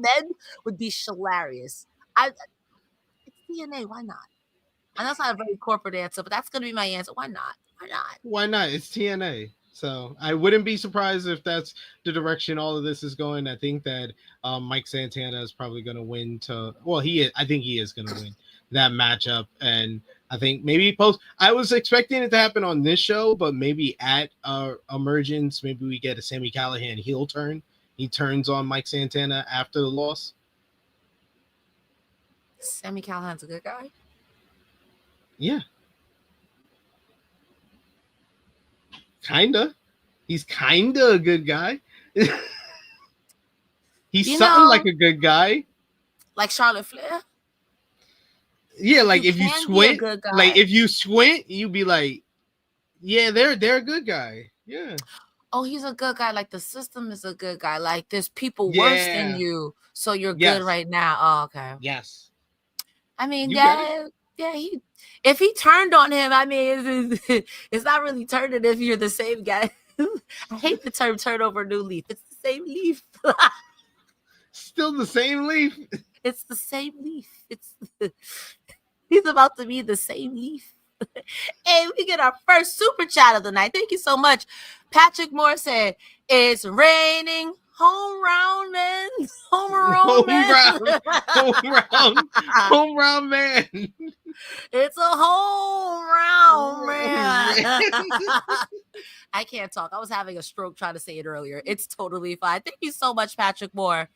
men would be hilarious. It's TNA. Why not? And that's not a very corporate answer, but that's going to be my answer. Why not? Why not? It's TNA. So I wouldn't be surprised if that's the direction all of this is going. I think that Mike Santana is probably going to win I think he is going to win that matchup. And I think maybe I was expecting it to happen on this show, but maybe at Emergence, maybe we get a Sami Callihan heel turn. He turns on Mike Santana after the loss. Sami Callihan's a good guy? Yeah. Kinda. He's kinda a good guy. He's like a good guy. Like Charlotte Flair? Yeah, like He if you can be a squint, good guy. like if you squint, you'd be like, yeah, they're a good guy. Yeah. Oh, he's a good guy. Like the system is a good guy. Like there's people worse than Yeah. you, so you're good Yes. right now. Oh, okay. Yes. I mean, You get it. yeah. If he turned on him, I mean, it's not really turning if you're the same guy. I hate the term "turn over a new leaf." It's the same leaf. Still the same leaf. It's the same leaf. He's about to be the same leaf. Hey, we get our first super chat of the night. Thank you so much. Patrick Moore said, "It's raining home round men. Home round men. Home round man. It's a home round man." I can't talk. I was having a stroke trying to say it earlier. It's totally fine. Thank you so much, Patrick Moore.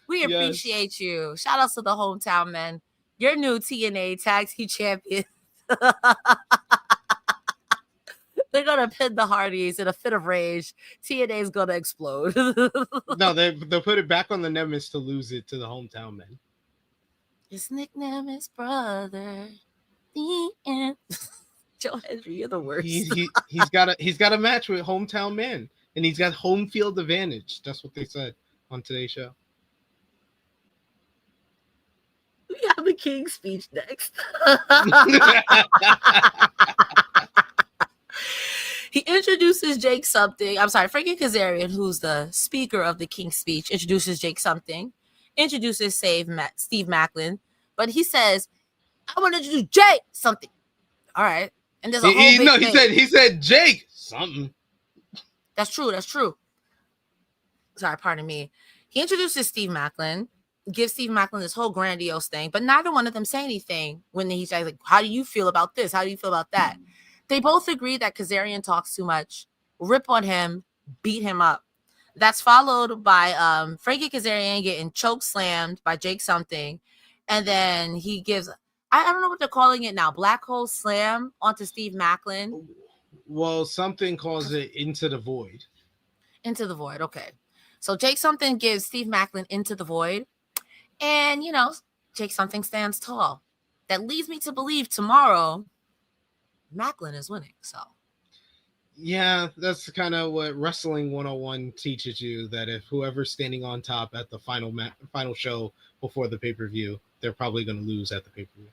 We appreciate you. Shout out to the hometown men. Your new TNA Tag Team Champion. They're gonna pin the Hardys in a fit of rage. TNA is gonna explode. No, they'll put it back on the Nemesis to lose it to the hometown men. His nickname is Brother. The end. Joe Hendry, you're the worst. He's got a match with hometown men, and he's got home field advantage. That's what they said on today's show. We have the King's speech next. He introduces Jake something. I'm sorry, Frankie Kazarian, who's the speaker of the King's speech, introduces Jake something. Introduces Steve Maclin, but he says, "I want to introduce Jake something." All right, and there's a whole big thing. He said Jake something. That's true. Sorry, pardon me. He introduces Steve Maclin, gives Steve Maclin this whole grandiose thing, but neither one of them say anything when he's like, "How do you feel about this? How do you feel about that?" They both agree that Kazarian talks too much, rip on him, beat him up. That's followed by Frankie Kazarian getting choke slammed by Jake something, and then he gives, I don't know what they're calling it now, black hole slam onto Steve Maclin. Well, something calls it into the void. Into the void, okay. So Jake something gives Steve Maclin into the void, and Jake something stands tall. That leads me to believe tomorrow Maclin is winning. So yeah, that's kind of what Wrestling 101 teaches you, that if whoever's standing on top at the final show before the pay-per-view, they're probably going to lose at the pay-per-view.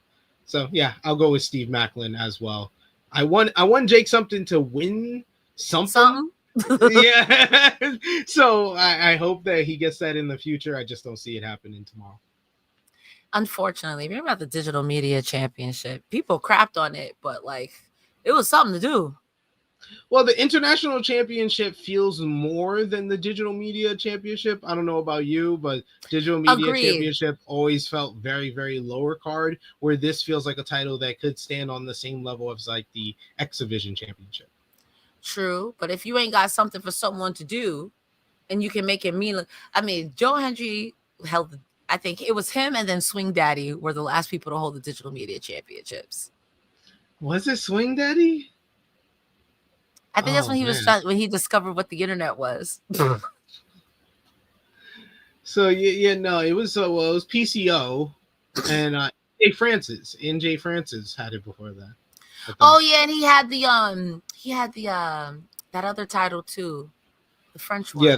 So yeah, I'll go with Steve Maclin as well. I want Jake something to win something. Yeah. So I hope that he gets that in the future. I just don't see it happening tomorrow. Unfortunately, remember about the Digital Media Championship? People crapped on it, but it was something to do. Well, the International Championship feels more than the Digital Media Championship. I don't know about you, but Digital Media Championship always felt very, very lower card, where this feels like a title that could stand on the same level as like the X Division Championship. True, but if you ain't got something for someone to do, and you can make it mean, I mean, Joe Hendry held, I think it was him and then Swing Daddy were the last people to hold the Digital Media Championships. Was it Swing Daddy? I think that's when when he discovered what the internet was. So it was it was PCO and NJ Francis had it before that. Oh yeah, and he had that other title too, the French one. Yeah,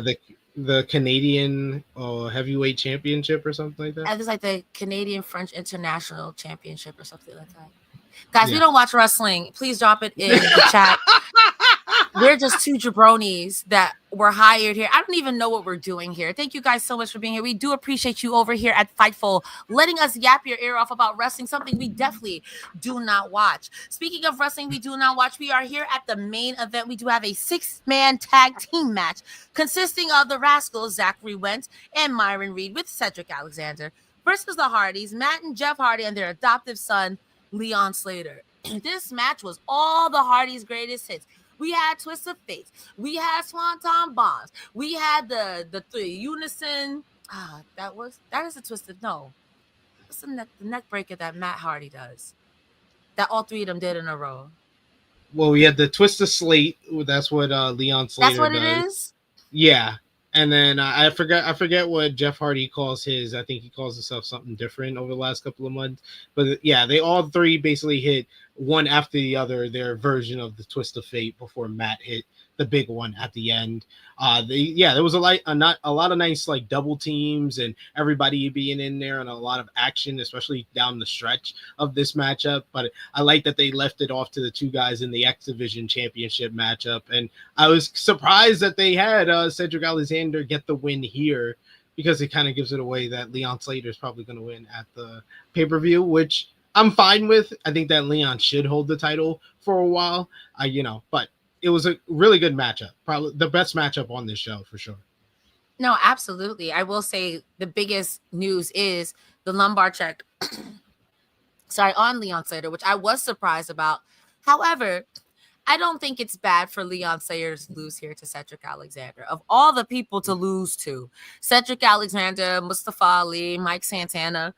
the Canadian heavyweight championship or something like that. It was like the Canadian French International Championship or something like that. Guys, we don't watch wrestling. Please drop it in the chat. We're just two jabronis that were hired here. I don't even know what we're doing here. Thank you guys so much for being here. We do appreciate you over here at Fightful, letting us yap your ear off about wrestling, something we definitely do not watch. Speaking of wrestling we do not watch, we are here at the main event. We do have a 6-man tag team match consisting of the Rascals, Zachary Wentz and Myron Reed, with Cedric Alexander versus the Hardys, Matt and Jeff Hardy, and their adoptive son, Leon Slater. This match was all the Hardys' greatest hits. We had Twist of Fate. We had Swanton Bombs. We had the three unison. That is a twisted. No, what's the neck breaker that Matt Hardy does? That all three of them did in a row. Well, we had the Twist of Slate. That's what Leon Slater does. That's what it is? Yeah. And then I forget what Jeff Hardy calls his. I think he calls himself something different over the last couple of months. But yeah, they all three basically hit one after the other their version of the twist of fate before Matt hit the big one at the end. There was a lot of nice like double teams and everybody being in there and a lot of action, especially down the stretch of this matchup. But I like that they left it off to the two guys in the X Division Championship matchup, and I was surprised that they had Cedric Alexander get the win here because it kind of gives it away that Leon Slater is probably going to win at the pay-per-view, which I'm fine with. I think that Leon should hold the title for a while, but it was a really good matchup. Probably the best matchup on this show for sure. No, absolutely. I will say the biggest news is the lumbar check, sorry, on Leon Slater, which I was surprised about. However, I don't think it's bad for Leon Slater to lose here to Cedric Alexander. Of all the people to lose to, Cedric Alexander, Mustafa Ali, Mike Santana,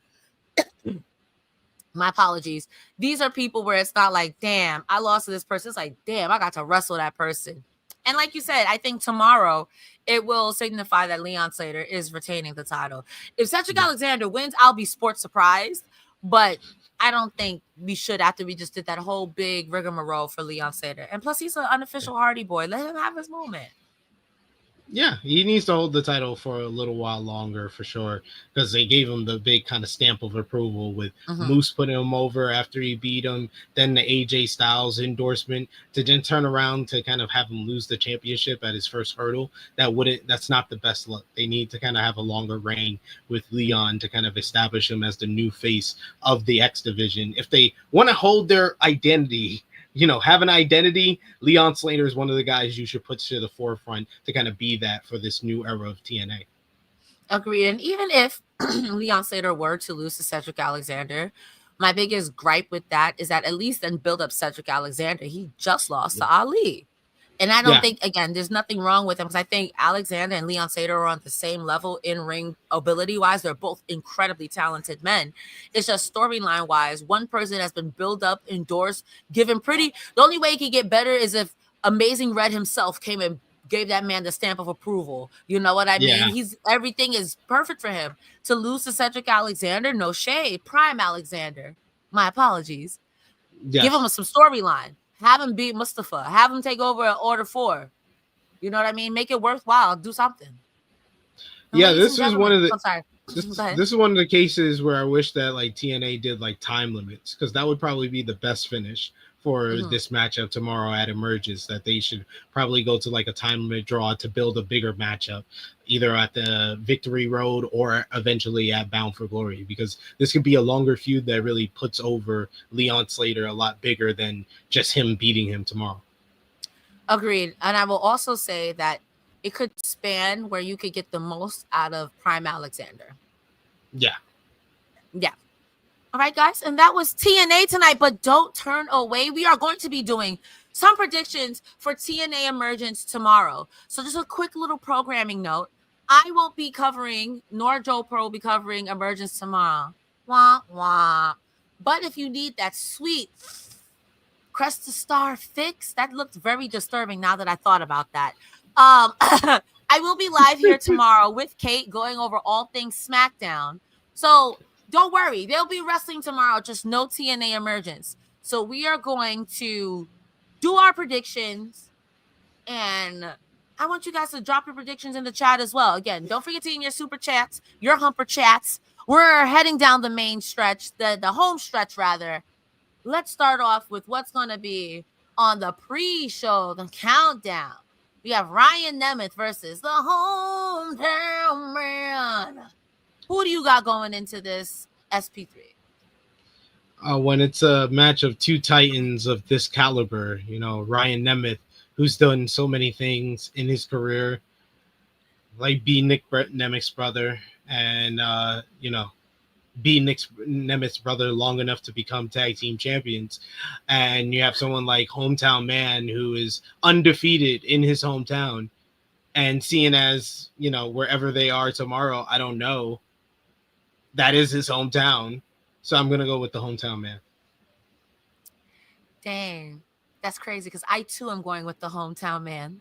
my apologies. These are people where it's not like, damn, I lost to this person. It's like, damn, I got to wrestle that person. And like you said, I think tomorrow it will signify that Leon Slater is retaining the title. If Cedric Alexander wins, I'll be sports surprised. But I don't think we should, after we just did that whole big rigmarole for Leon Slater. And plus, he's an unofficial Hardy boy. Let him have his moment. Yeah, he needs to hold the title for a little while longer for sure because they gave him the big kind of stamp of approval with Moose putting him over after he beat him, then the AJ Styles endorsement to then turn around to kind of have him lose the championship at his first hurdle. That's not the best look. They need to kind of have a longer reign with Leon to kind of establish him as the new face of the X division. If they want to hold their identity, have an identity, Leon Slater is one of the guys you should put to the forefront to kind of be that for this new era of TNA. Agreed. And even if Leon Slater were to lose to Cedric Alexander, my biggest gripe with that is that at least then build up Cedric Alexander. He just lost to Ali. And I don't think, again, there's nothing wrong with him because I think Alexander and Leon Slater are on the same level in ring ability-wise. They're both incredibly talented men. It's just storyline-wise, one person has been built up, endorsed, given pretty. The only way he could get better is if Amazing Red himself came and gave that man the stamp of approval. You know what I mean? Everything is perfect for him. To lose to Cedric Alexander, no shade. Prime Alexander. My apologies. Yes. Give him some storyline. Have him beat Mustafa. Have him take over at Order 4. You know what I mean? Make it worthwhile. Do something. Yeah, this is one of the. I'm sorry. This is one of the cases where I wish that like TNA did like time limits because that would probably be the best finish for this matchup tomorrow at Emergence. That they should probably go to like a time limit draw to build a bigger matchup, either at the Victory Road or eventually at Bound for Glory, because this could be a longer feud that really puts over Leon Slater a lot bigger than just him beating him tomorrow. Agreed. And I will also say that it could span where you could get the most out of Prime Alexander. Yeah. All right, guys. And that was TNA tonight, but don't turn away. We are going to be doing some predictions for TNA Emergence tomorrow. So just a quick little programming note. I won't be covering, nor Joe Pro will be covering Emergence tomorrow. Wah, wah. But if you need that sweet Cresta Star fix, that looked very disturbing now that I thought about that. I will be live here tomorrow with Kate going over all things SmackDown. So don't worry, there'll be wrestling tomorrow, just no TNA Emergence. So we are going to do our predictions, and I want you guys to drop your predictions in the chat as well. Again, don't forget to in your super chats, your humper chats. We're heading down the main stretch, the home stretch rather. Let's start off with what's going to be on the pre-show, the countdown. We have Ryan Nemeth versus the Hometown Man. Who do you got going into this SP3? When it's a match of two titans of this caliber, Ryan Nemeth, who's done so many things in his career, like be Nick Nemeth's brother, and be Nick Nemeth's brother long enough to become tag team champions. And you have someone like Hometown Man, who is undefeated in his hometown, and seeing as, wherever they are tomorrow, I don't know, that is his hometown. So I'm going to go with the Hometown Man. Dang. That's crazy because I, too, am going with the Hometown Man.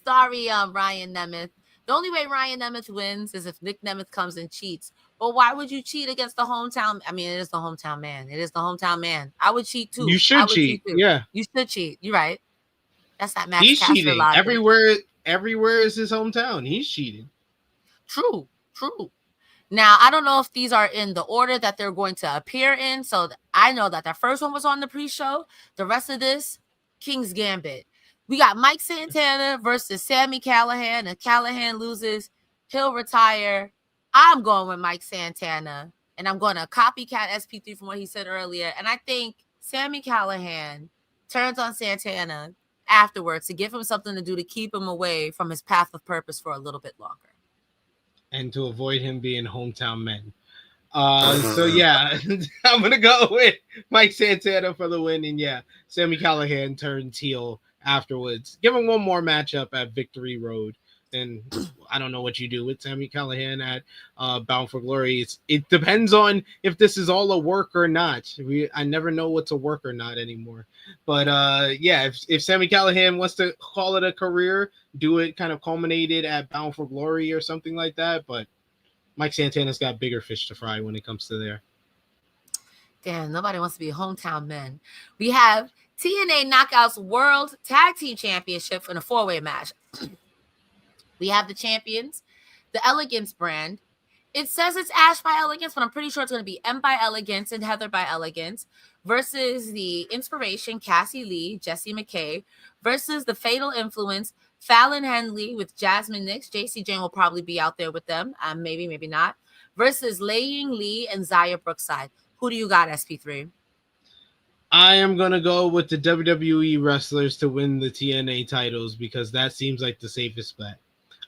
Sorry, Ryan Nemeth. The only way Ryan Nemeth wins is if Nick Nemeth comes and cheats. But why would you cheat against the hometown? I mean, it is the hometown man. It is the hometown man. I would cheat too. You should cheat. Yeah. You should cheat. You're right. That's that Max He's Caster cheating. logic. Everywhere is his hometown. He's cheating. True. Now, I don't know if these are in the order that they're going to appear in. So I know that the first one was on the pre-show. The rest of this, King's Gambit. We got Mike Santana versus Sami Callihan. If Callihan loses, he'll retire. I'm going with Mike Santana. And I'm going to copycat SP3 from what he said earlier. And I think Sami Callihan turns on Santana afterwards to give him something to do to keep him away from his path of purpose for a little bit longer. And to avoid him being hometown men. So yeah, I'm gonna go with Mike Santana for the win, and yeah, Sami Callihan turns heel afterwards. Give him one more matchup at Victory Road, and I don't know what you do with Sami Callihan at Bound for Glory. It depends on if this is all a work or not. I never know what's a work or not anymore. But yeah, if Sami Callihan wants to call it a career, do it kind of culminated at Bound for Glory or something like that. But Mike Santana's got bigger fish to fry when it comes to there. Damn, nobody wants to be hometown men. We have TNA Knockouts World Tag Team Championship in a 4-way match. We have the champions, the Elegance brand. It says it's Ash by Elegance, but I'm pretty sure it's going to be M by Elegance and Heather by Elegance versus the Inspiration, Cassie Lee, Jessie McKay, versus the Fatal Influence, Fallon Henley with Jasmine Nix. JC Jane will probably be out there with them. Maybe, maybe not. Versus Lei Ying Lee and Zaya Brookside. Who do you got, SP3? I am going to go with the WWE wrestlers to win the TNA titles because that seems like the safest bet.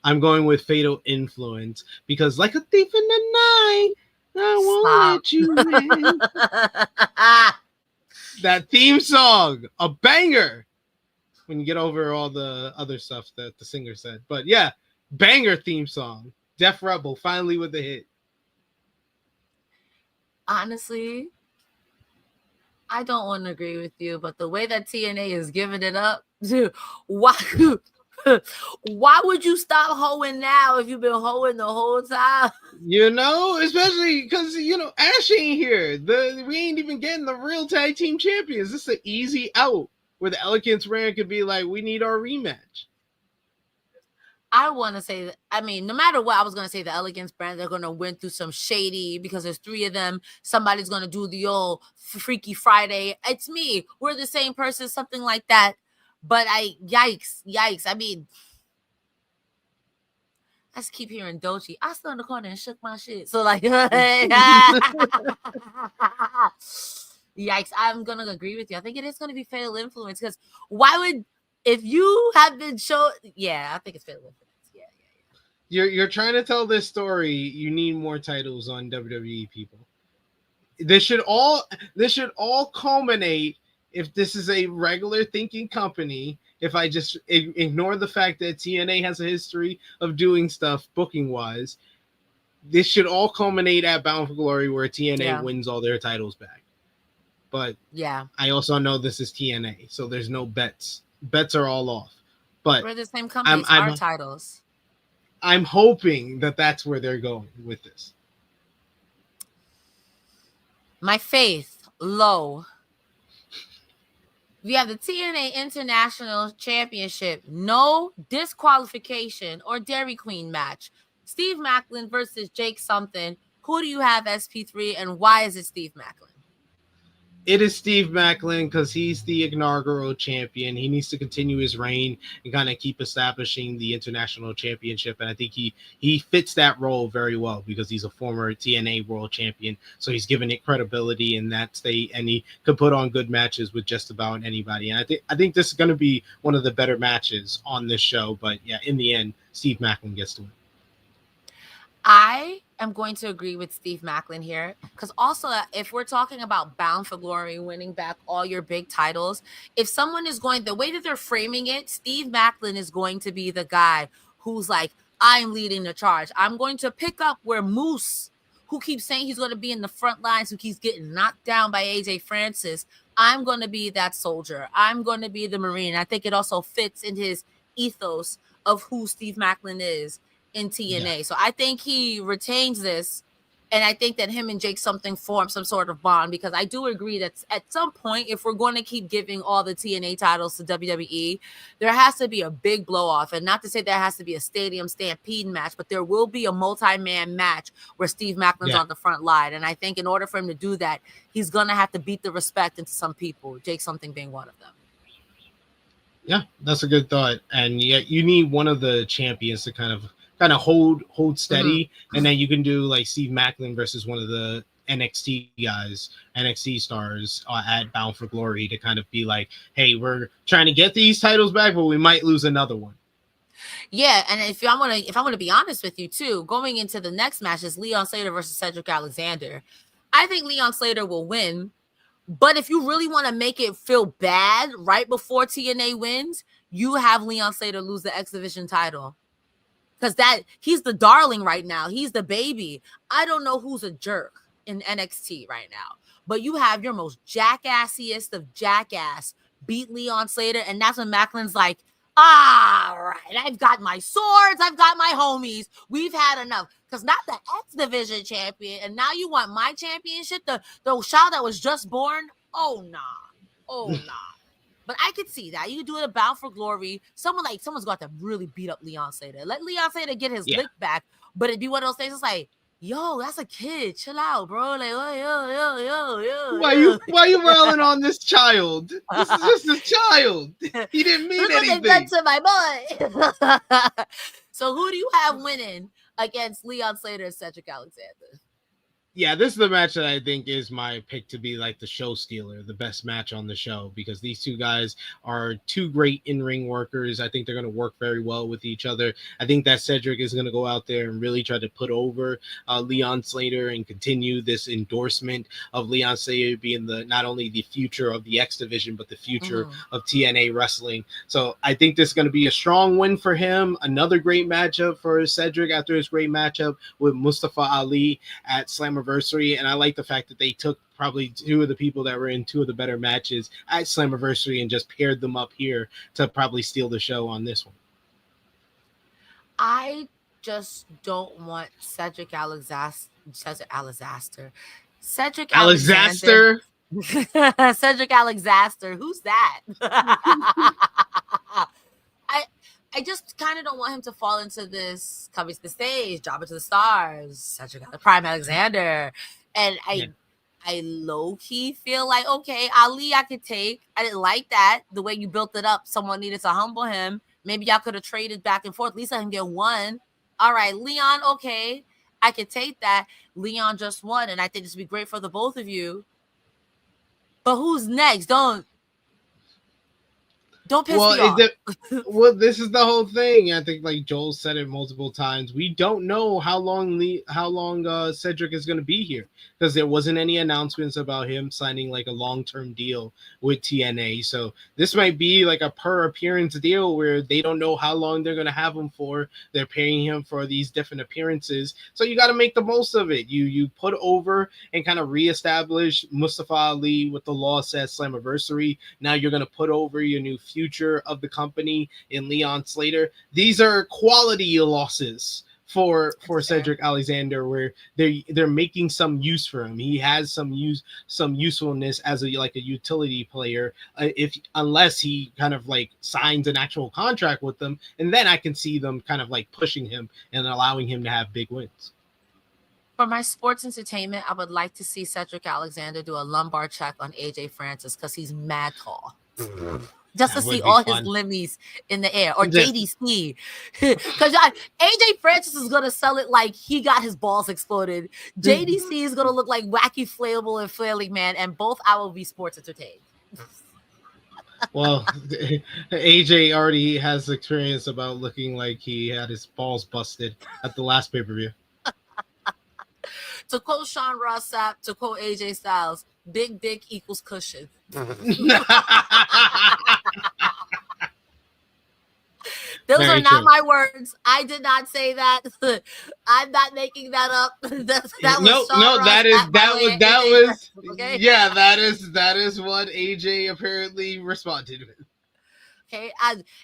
I'm going with Fatal Influence because like a thief in the night, I won't let you in. That theme song, a banger. When you get over all the other stuff that the singer said. But yeah, banger theme song. Def Rebel finally with a hit. Honestly, I don't want to agree with you, but the way that TNA is giving it up, dude, why would you stop hoeing now if you've been hoeing the whole time? You know, especially because, you know, Ash ain't here. We ain't even getting the real tag team champions. This is an easy out where the Elegance brand could be like, we need our rematch. I want to say that, I mean, no matter what, I was going to say the Elegance brand, they're going to win through some shady because there's 3 of them. Somebody's going to do the old Freaky Friday. It's me. We're the same person, something like that. But yikes. I mean, I just keep hearing Dochi. I stood in the corner and shook my shit. So like, yikes. I'm going to agree with you. I think it is going to be Fatal Influence because why would, if you have been shown, yeah, I think it's Fatal Influence. Yeah. You're trying to tell this story. You need more titles on WWE, people. This should all culminate if this is a regular thinking company. If I just ignore the fact that TNA has a history of doing stuff booking wise, this should all culminate at Bound for Glory where TNA wins all their titles back. But yeah, I also know this is TNA, so there's no bets. Bets are all off. But we're the same company. Our titles. I'm hoping that that's where they're going with this. My faith low. We have the TNA International Championship, no disqualification or Dairy Queen match. Steve Maclin versus Jake something. Who do you have, SP3, and why is it Steve Maclin? It is Steve Maclin because he's the inaugural champion. He needs to continue his reign and kind of keep establishing the international championship. And I think he fits that role very well because he's a former TNA world champion. So he's given it credibility in that state, and he could put on good matches with just about anybody. And I think this is going to be one of the better matches on this show. But yeah, in the end, Steve Maclin gets to win. I am going to agree with Steve Maclin here because also if we're talking about Bound for Glory, winning back all your big titles, if someone is going, the way that they're framing it, Steve Maclin is going to be the guy who's like, I'm leading the charge. I'm going to pick up where Moose, who keeps saying he's going to be in the front lines, who keeps getting knocked down by AJ Francis, I'm going to be that soldier. I'm going to be the Marine. I think it also fits in his ethos of who Steve Maclin is in TNA. Yeah. So I think he retains this. And I think that him and Jake something form some sort of bond, because I do agree that at some point, if we're going to keep giving all the TNA titles to WWE, there has to be a big blow off. And not to say there has to be a stadium stampede match, but there will be a multi-man match where Steve Maclin's on the front line. And I think in order for him to do that, he's going to have to beat the respect into some people, Jake something being one of them. Yeah, that's a good thought. And yet you need one of the champions to kind of hold steady, and then you can do like Steve Maclin versus one of the NXT guys, NXT stars at Bound for Glory, to kind of be like, hey, we're trying to get these titles back, but we might lose another one. Yeah, and if I'm gonna be honest with you too, going into the next match is Leon Slater versus Cedric Alexander. I think Leon Slater will win, but if you really want to make it feel bad right before TNA wins, you have Leon Slater lose the X Division title. Because he's the darling right now. He's the baby. I don't know who's a jerk in NXT right now. But you have your most jackassiest of jackass beat Leon Slater. And that's when Maclin's like, all right, I've got my swords. I've got my homies. We've had enough. Because not the X Division champion. And now you want my championship? The child that was just born? Oh, nah. Oh, nah. But I could see that. You could do it at Bound for Glory. Someone's got to really beat up Leon Slater. Let Leon Slater get his lick back. But it'd be one of those things. It's like, yo, that's a kid. Chill out, bro. Like, oh, yo. Why you railing on this child? This is just a child. He didn't mean anything. Look what they done to my boy. So who do you have winning against Leon Slater and Cedric Alexander? Yeah, this is the match that I think is my pick to be like the show stealer, the best match on the show, because these two guys are two great in-ring workers. I think they're going to work very well with each other. I think that Cedric is going to go out there and really try to put over Leon Slater and continue this endorsement of Leon Slater being not only the future of the X Division, but the future of TNA wrestling. So I think this is going to be a strong win for him. Another great matchup for Cedric after his great matchup with Mustafa Ali at Slammiversary. And I like the fact that they took probably two of the people that were in two of the better matches at Slammiversary and just paired them up here to probably steal the show on this one. I just don't want Cedric Alexander. Cedric Alexander. Who's that? I just kind of don't want him to fall into this coming to the stage, drop it to the stars, Cedric Prime Alexander. And I low-key feel like, okay, Ali I could take. I didn't like that, the way you built it up. Someone needed to humble him. Maybe y'all could have traded back and forth. At least let him get one. All right, Leon, okay, I could take that. Leon just won, and I think this would be great for the both of you. But who's next? Don't piss me off. Well, this is the whole thing. I think, like Joel said it multiple times, we don't know how long Cedric is going to be here, because there wasn't any announcements about him signing like a long-term deal with TNA. So this might be like a per appearance deal where they don't know how long they're going to have him for. They're paying him for these different appearances. So you got to make the most of it. You put over and kind of reestablish Mustafa Ali with the loss at Slammiversary. Now you're going to put over your new future of the company in Leon Slater. These are quality losses for Cedric Alexander, where they're making some use for him. He has some usefulness as a utility player, unless he kind of like signs an actual contract with them, and then I can see them kind of like pushing him and allowing him to have big wins. For my sports entertainment, I would like to see Cedric Alexander do a lumbar check on AJ Francis, because he's mad tall. Just to see all his limmies in the air. Or JDC. Because AJ Francis is going to sell it like he got his balls exploded. JDC is going to look like Wacky Flammable and Flailing Man. And both I will be sports entertained. Well, AJ already has experience about looking like he had his balls busted at the last pay-per-view. To quote Sean Ross Sapp, to quote AJ Styles, big dick equals cushion. Those Very are not true. My words. I did not say that. I'm not making that up. that was okay? Yeah, that is what AJ apparently responded with. okay?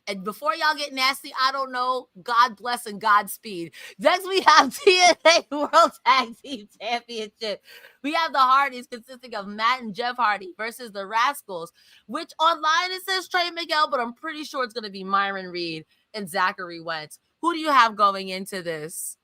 And before y'all get nasty, I don't know. God bless and Godspeed. Next, we have TNA World Tag Team Championship. We have the Hardys consisting of Matt and Jeff Hardy versus the Rascals, which online it says Trey Miguel, but I'm pretty sure it's going to be Myron Reed and Zachary Wentz. Who do you have going into this?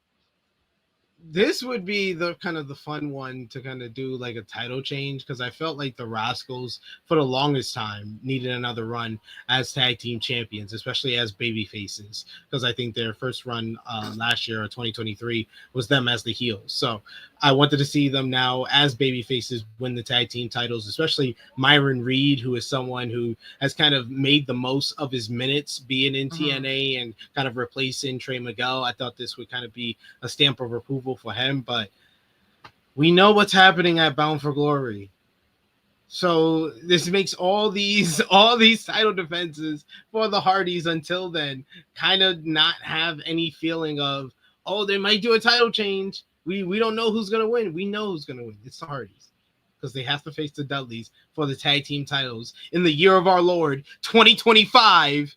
This would be the kind of the fun one to kind of do like a title change, because I felt like the Rascals for the longest time needed another run as tag team champions, especially as baby faces, because I think their first run last year or 2023 was them as the heels. So I wanted to see them now as baby faces win the tag team titles, especially Myron Reed, who is someone who has kind of made the most of his minutes being in TNA and kind of replacing Trey Miguel. I thought this would kind of be a stamp of approval for him, but we know what's happening at Bound for Glory. So this makes all these title defenses for the Hardys until then kind of not have any feeling of, oh, they might do a title change. We don't know who's gonna win. We know who's gonna win. It's the Hardys, because they have to face the Dudleys for the tag team titles in the year of our Lord 2025.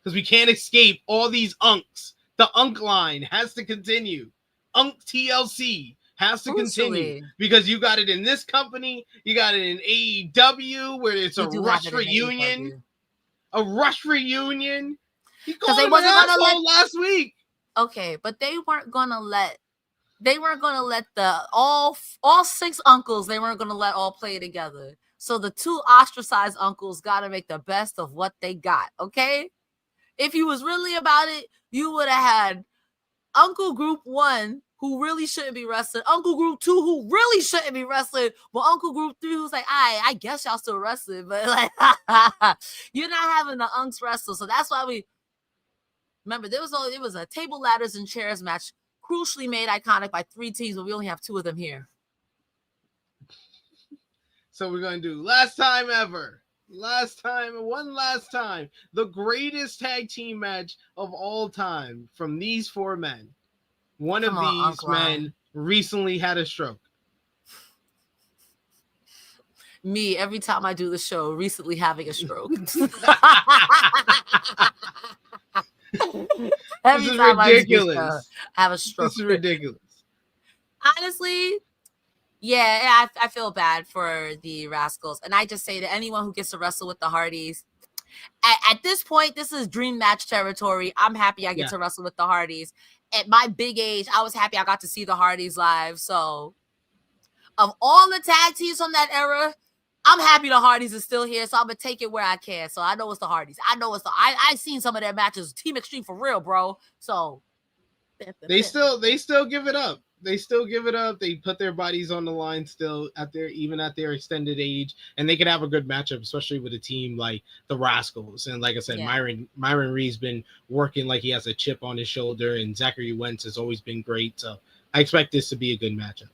Because we can't escape all these unks. The unk line has to continue. Unk TLC has to continue, because you got it in this company, you got it in AEW, where it's a rush reunion. A rush reunion. He called him an asshole last week. Okay, but they weren't gonna let the all 6 uncles, they weren't gonna let all play together. So the 2 ostracized uncles gotta make the best of what they got. Okay, if you was really about it, you would have had Uncle Group 1, who really shouldn't be wrestling, Uncle Group 2, who really shouldn't be wrestling, but Uncle Group 3, who's like, I guess y'all still wrestling, but like, you're not having the unks wrestle. So that's why we remember it was a table, ladders, and chairs match, crucially made iconic by 3 teams, but we only have 2 of them here. So we're going to do last time ever. One last time. The greatest tag team match of all time from these 4 men. One of these men recently had a stroke. Me, every time I do the show, recently having a stroke. Every time ridiculous. I have a stroke. This is ridiculous. Honestly, yeah, I feel bad for the Rascals. And I just say to anyone who gets to wrestle with the Hardys, at this point, this is dream match territory. I'm happy I get to wrestle with the Hardys. At my big age, I was happy I got to see the Hardys live. So, of all the tag teams from that era, I'm happy the Hardys are still here. So I'm gonna take it where I can. So I know it's the Hardys. I seen some of their matches, Team Extreme for real, bro. So they still give it up. They put their bodies on the line still even at their extended age, and they can have a good matchup, especially with a team like the Rascals. And like I said, Myron Reed's been working like he has a chip on his shoulder, and Zachary Wentz has always been great. So I expect this to be a good matchup.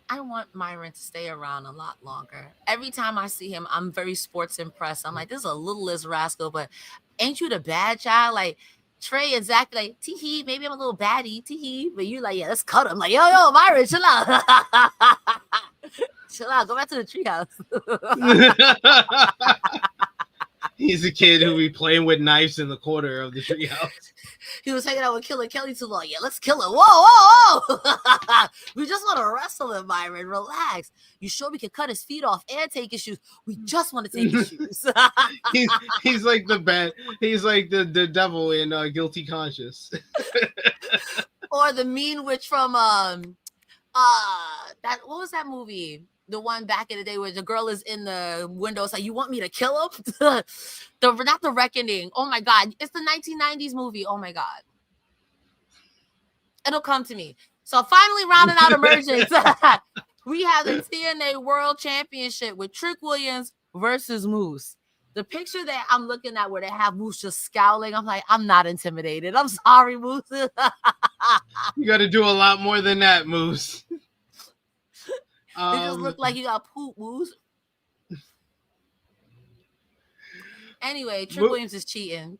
I want Myron to stay around a lot longer. Every time I see him, I'm very sports impressed. I'm like, this is a littlest rascal, but ain't you the bad child? Like, Trey and Zach, like, tee-hee, maybe I'm a little baddie, tee-hee, but you like, yeah, let's cut him. Like, yo, Myron, chill out. Chill out, go back to the treehouse. He's a kid who be playing with knives in the corner of the treehouse. He was hanging out with Killer Kelly too long. Yeah, let's kill him. Whoa. We just want to wrestle him, Myron. Relax. You sure we can cut his feet off and take his shoes? We just want to take his shoes. he's like he's like the devil in Guilty Conscious. Or the mean witch from what was that movie? The one back in the day where the girl is in the window. It's like, you want me to kill him? Not The Reckoning. Oh my God. It's the 1990s movie. Oh my God. It'll come to me. So finally rounding out Emergence, we have the TNA World Championship with Trick Williams versus Moose. The picture that I'm looking at where they have Moose just scowling, I'm like, I'm not intimidated. I'm sorry, Moose. You got to do a lot more than that, Moose. It just looked like you got poop, Moose. Anyway, Trick Williams is cheating.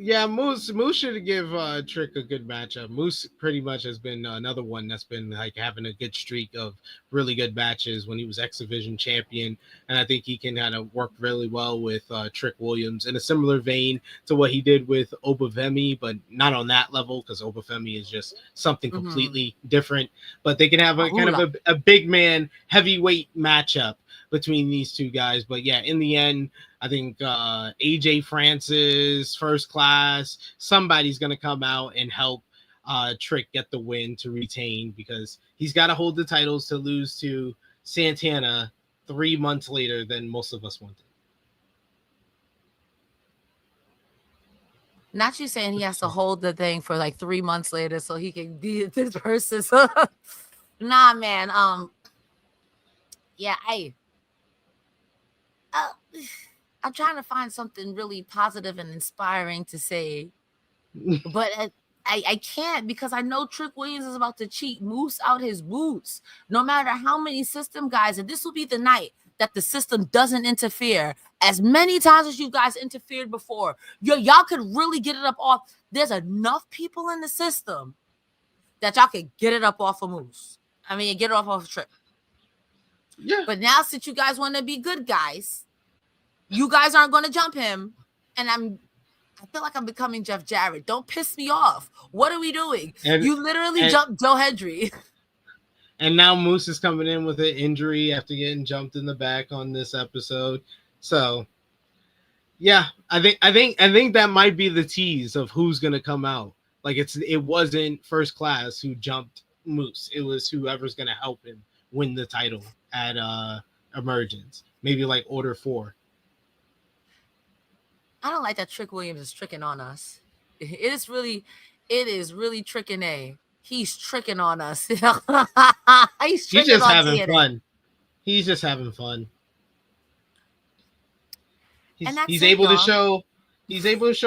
Yeah, Moose should give Trick a good matchup. Moose pretty much has been another one that's been like having a good streak of really good matches when he was X Division champion, and I think he can kind of work really well with Trick Williams in a similar vein to what he did with Obafemi, but not on that level because Obafemi is just something completely different. But they can have a kind of a big man heavyweight matchup between these two guys. But yeah, in the end, I think AJ Francis, First Class, somebody's going to come out and help Trick get the win to retain, because he's got to hold the titles to lose to Santana 3 months later than most of us wanted. Not you saying he has to hold the thing for like 3 months later so he can be this person. Nah, man. Yeah, I'm trying to find something really positive and inspiring to say, but I can't, because I know Trick Williams is about to cheat Moose out his boots, no matter how many system guys. And this will be the night that the system doesn't interfere. As many times as you guys interfered before, y'all could really get it up off. There's enough people in the system that y'all could get it up off of Moose. I mean, get it off of Trick. Yeah. But now, since you guys want to be good guys, you guys aren't going to jump him. And I feel like I'm becoming Jeff Jarrett. Don't piss me off. What are we doing? You literally jumped Joe Hendry. And now Moose is coming in with an injury after getting jumped in the back on this episode. So, yeah, I think that might be the tease of who's going to come out. Like, it wasn't First Class who jumped Moose. It was whoever's going to help him win the title at Emergence. Maybe like Order 4. I don't like that Trick Williams is tricking on us. It is really tricking A. He's tricking on us. He's just having fun. He's just having fun. He's able to show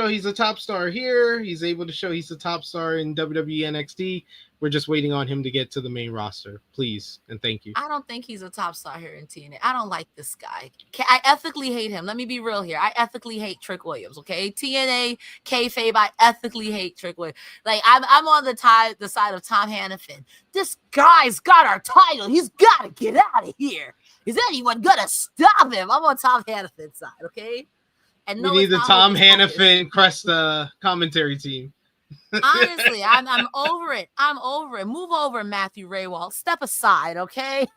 he's a top star here. He's able to show he's a top star in WWE NXT. We're just waiting on him to get to the main roster. Please and thank you. I don't think he's a top star here in TNA. I don't like this guy. I ethically hate him. Let me be real here. I ethically hate Trick Williams, okay? TNA, kayfabe, I ethically hate Trick Williams. Like, I'm on the side of Tom Hannafin. This guy's got our title. He's got to get out of here. Is anyone going to stop him? I'm on Tom Hannafin's side, okay? And we need the Tom Hannafin Cresta commentary team. Honestly, I'm over it. I'm over it. Move over, Matthew Raywald. Step aside, okay?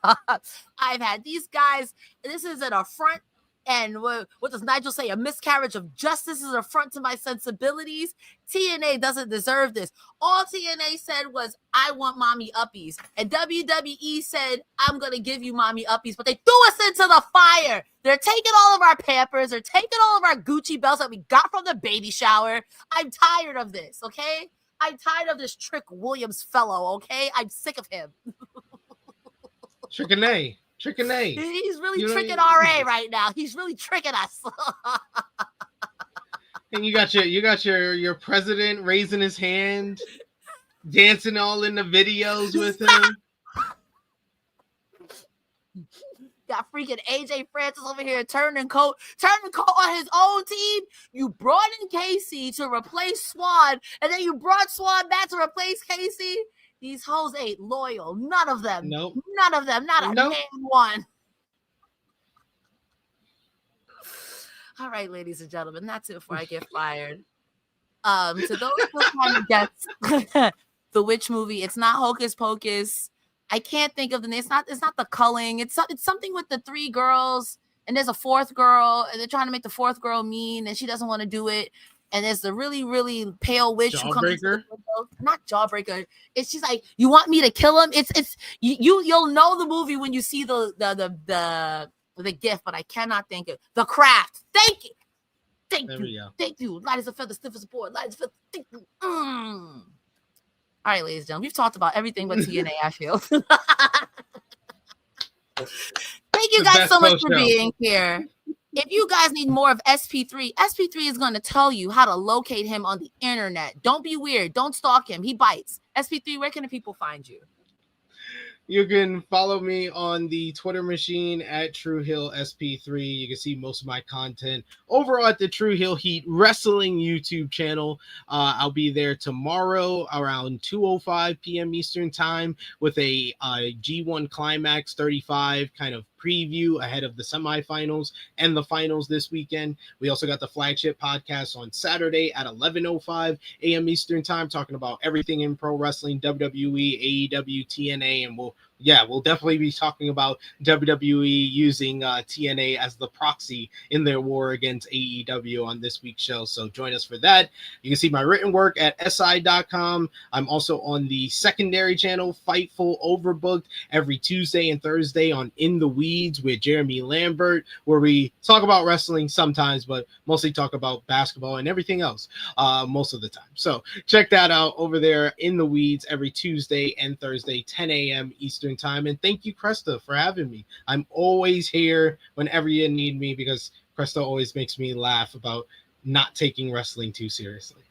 I've had these guys. This is an affront. And what does Nigel say? A miscarriage of justice is an affront to my sensibilities. TNA doesn't deserve this. All TNA said was, I want mommy uppies. And WWE said, I'm going to give you mommy uppies. But they threw us into the fire. They're taking all of our Pampers. They're taking all of our Gucci belts that we got from the baby shower. I'm tired of this, okay? I'm tired of this Trick Williams fellow, okay? I'm sick of him. Trickin'. He's really tricking RA right now. He's really tricking us. And you got your president raising his hand, dancing all in the videos with him. Got freaking AJ Francis over here turning coat on his own team. You brought in Casey to replace Swann, and then you brought Swann back to replace Casey. These hoes ain't loyal. None of them. Nope. None of them. Not a damn one. All right, ladies and gentlemen, that's it before I get fired. To those who kind of gets the witch movie, it's not Hocus Pocus. I can't think of the name. It's not the culling. It's something with the 3 girls, and there's a 4th girl, and they're trying to make the 4th girl mean, and she doesn't want to do it. And there's the really, really pale witch who comes into the window. Not Jawbreaker. It's just like, you want me to kill him? It's you'll know the movie when you see the gift, but I cannot think of The Craft. Thank you. Thank you. Light as a feather, stiff as a board. Light as a feather. Thank you. All right, ladies and gentlemen, we've talked about everything but TNA, I feel. Thank you guys so much for being here. If you guys need more of SP3, SP3 is going to tell you how to locate him on the internet. Don't be weird. Don't stalk him. He bites. SP3, where can the people find you? You can follow me on the Twitter machine at TrueHillSP3. You can see most of my content over at the True Hill Heat Wrestling YouTube channel. I'll be there tomorrow around 2:05 p.m. Eastern Time with a G1 Climax 35 kind of preview ahead of the semifinals and the finals this weekend. We also got the flagship podcast on Saturday at 11:05 a.m. Eastern Time, talking about everything in pro wrestling, WWE, AEW, TNA, and we'll definitely be talking about WWE using TNA as the proxy in their war against AEW on this week's show. So join us for that. You can see my written work at si.com. I'm also on the secondary channel, Fightful Overbooked, every Tuesday and Thursday on In the Weeds with Jeremy Lambert, where we talk about wrestling sometimes, but mostly talk about basketball and everything else most of the time. So check that out over there in the Weeds every Tuesday and Thursday, 10 a.m. Eastern Time. And thank you, Cresta, for having me. I'm always here whenever you need me because Cresta always makes me laugh about not taking wrestling too seriously.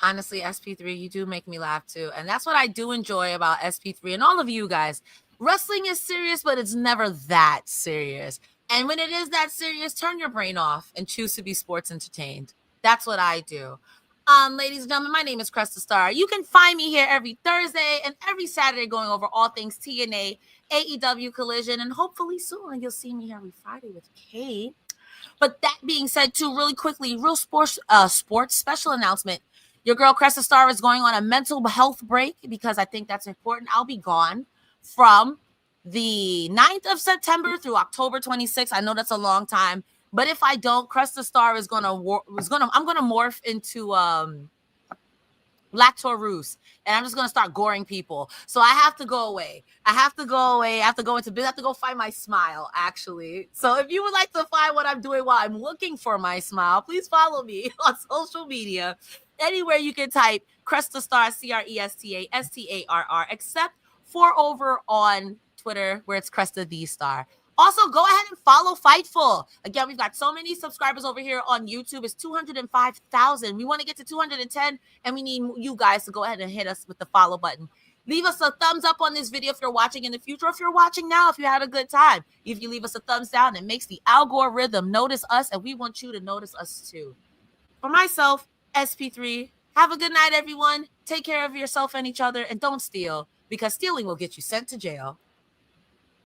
Honestly, SP3, you do make me laugh too. And that's what I do enjoy about SP3 and all of you guys. Wrestling is serious, but it's never that serious. And when it is that serious, turn your brain off and choose to be sports entertained. That's what I do. Ladies and gentlemen, my name is Cresta Star. You can find me here every Thursday and every Saturday going over all things TNA, AEW Collision, and hopefully soon you'll see me every Friday with Kate. But that being said, too, really quickly, real sports special announcement. Your girl Cresta Star is going on a mental health break because I think that's important. I'll be gone from the 9th of September through October 26th. I know that's a long time, but if I don't, Cresta Star I'm gonna morph into Black Taurus, and I'm just gonna start goring people. So I have to go away. I have to go into business. I have to go find my smile, actually. So if you would like to find what I'm doing while I'm looking for my smile, please follow me on social media. Anywhere you can type Cresta Star, CRESTA STARR, except for over on Twitter where it's Cresta the Star. Also, go ahead and follow Fightful. Again, we've got so many subscribers over here on YouTube. It's 205,000. We want to get to 210, and we need you guys to go ahead and hit us with the follow button. Leave us a thumbs up on this video if you're watching in the future, if you're watching now, if you had a good time. If you leave us a thumbs down, it makes the algorithm notice us, and we want you to notice us too. For myself, SP3, have a good night, everyone. Take care of yourself and each other, and don't steal, because stealing will get you sent to jail.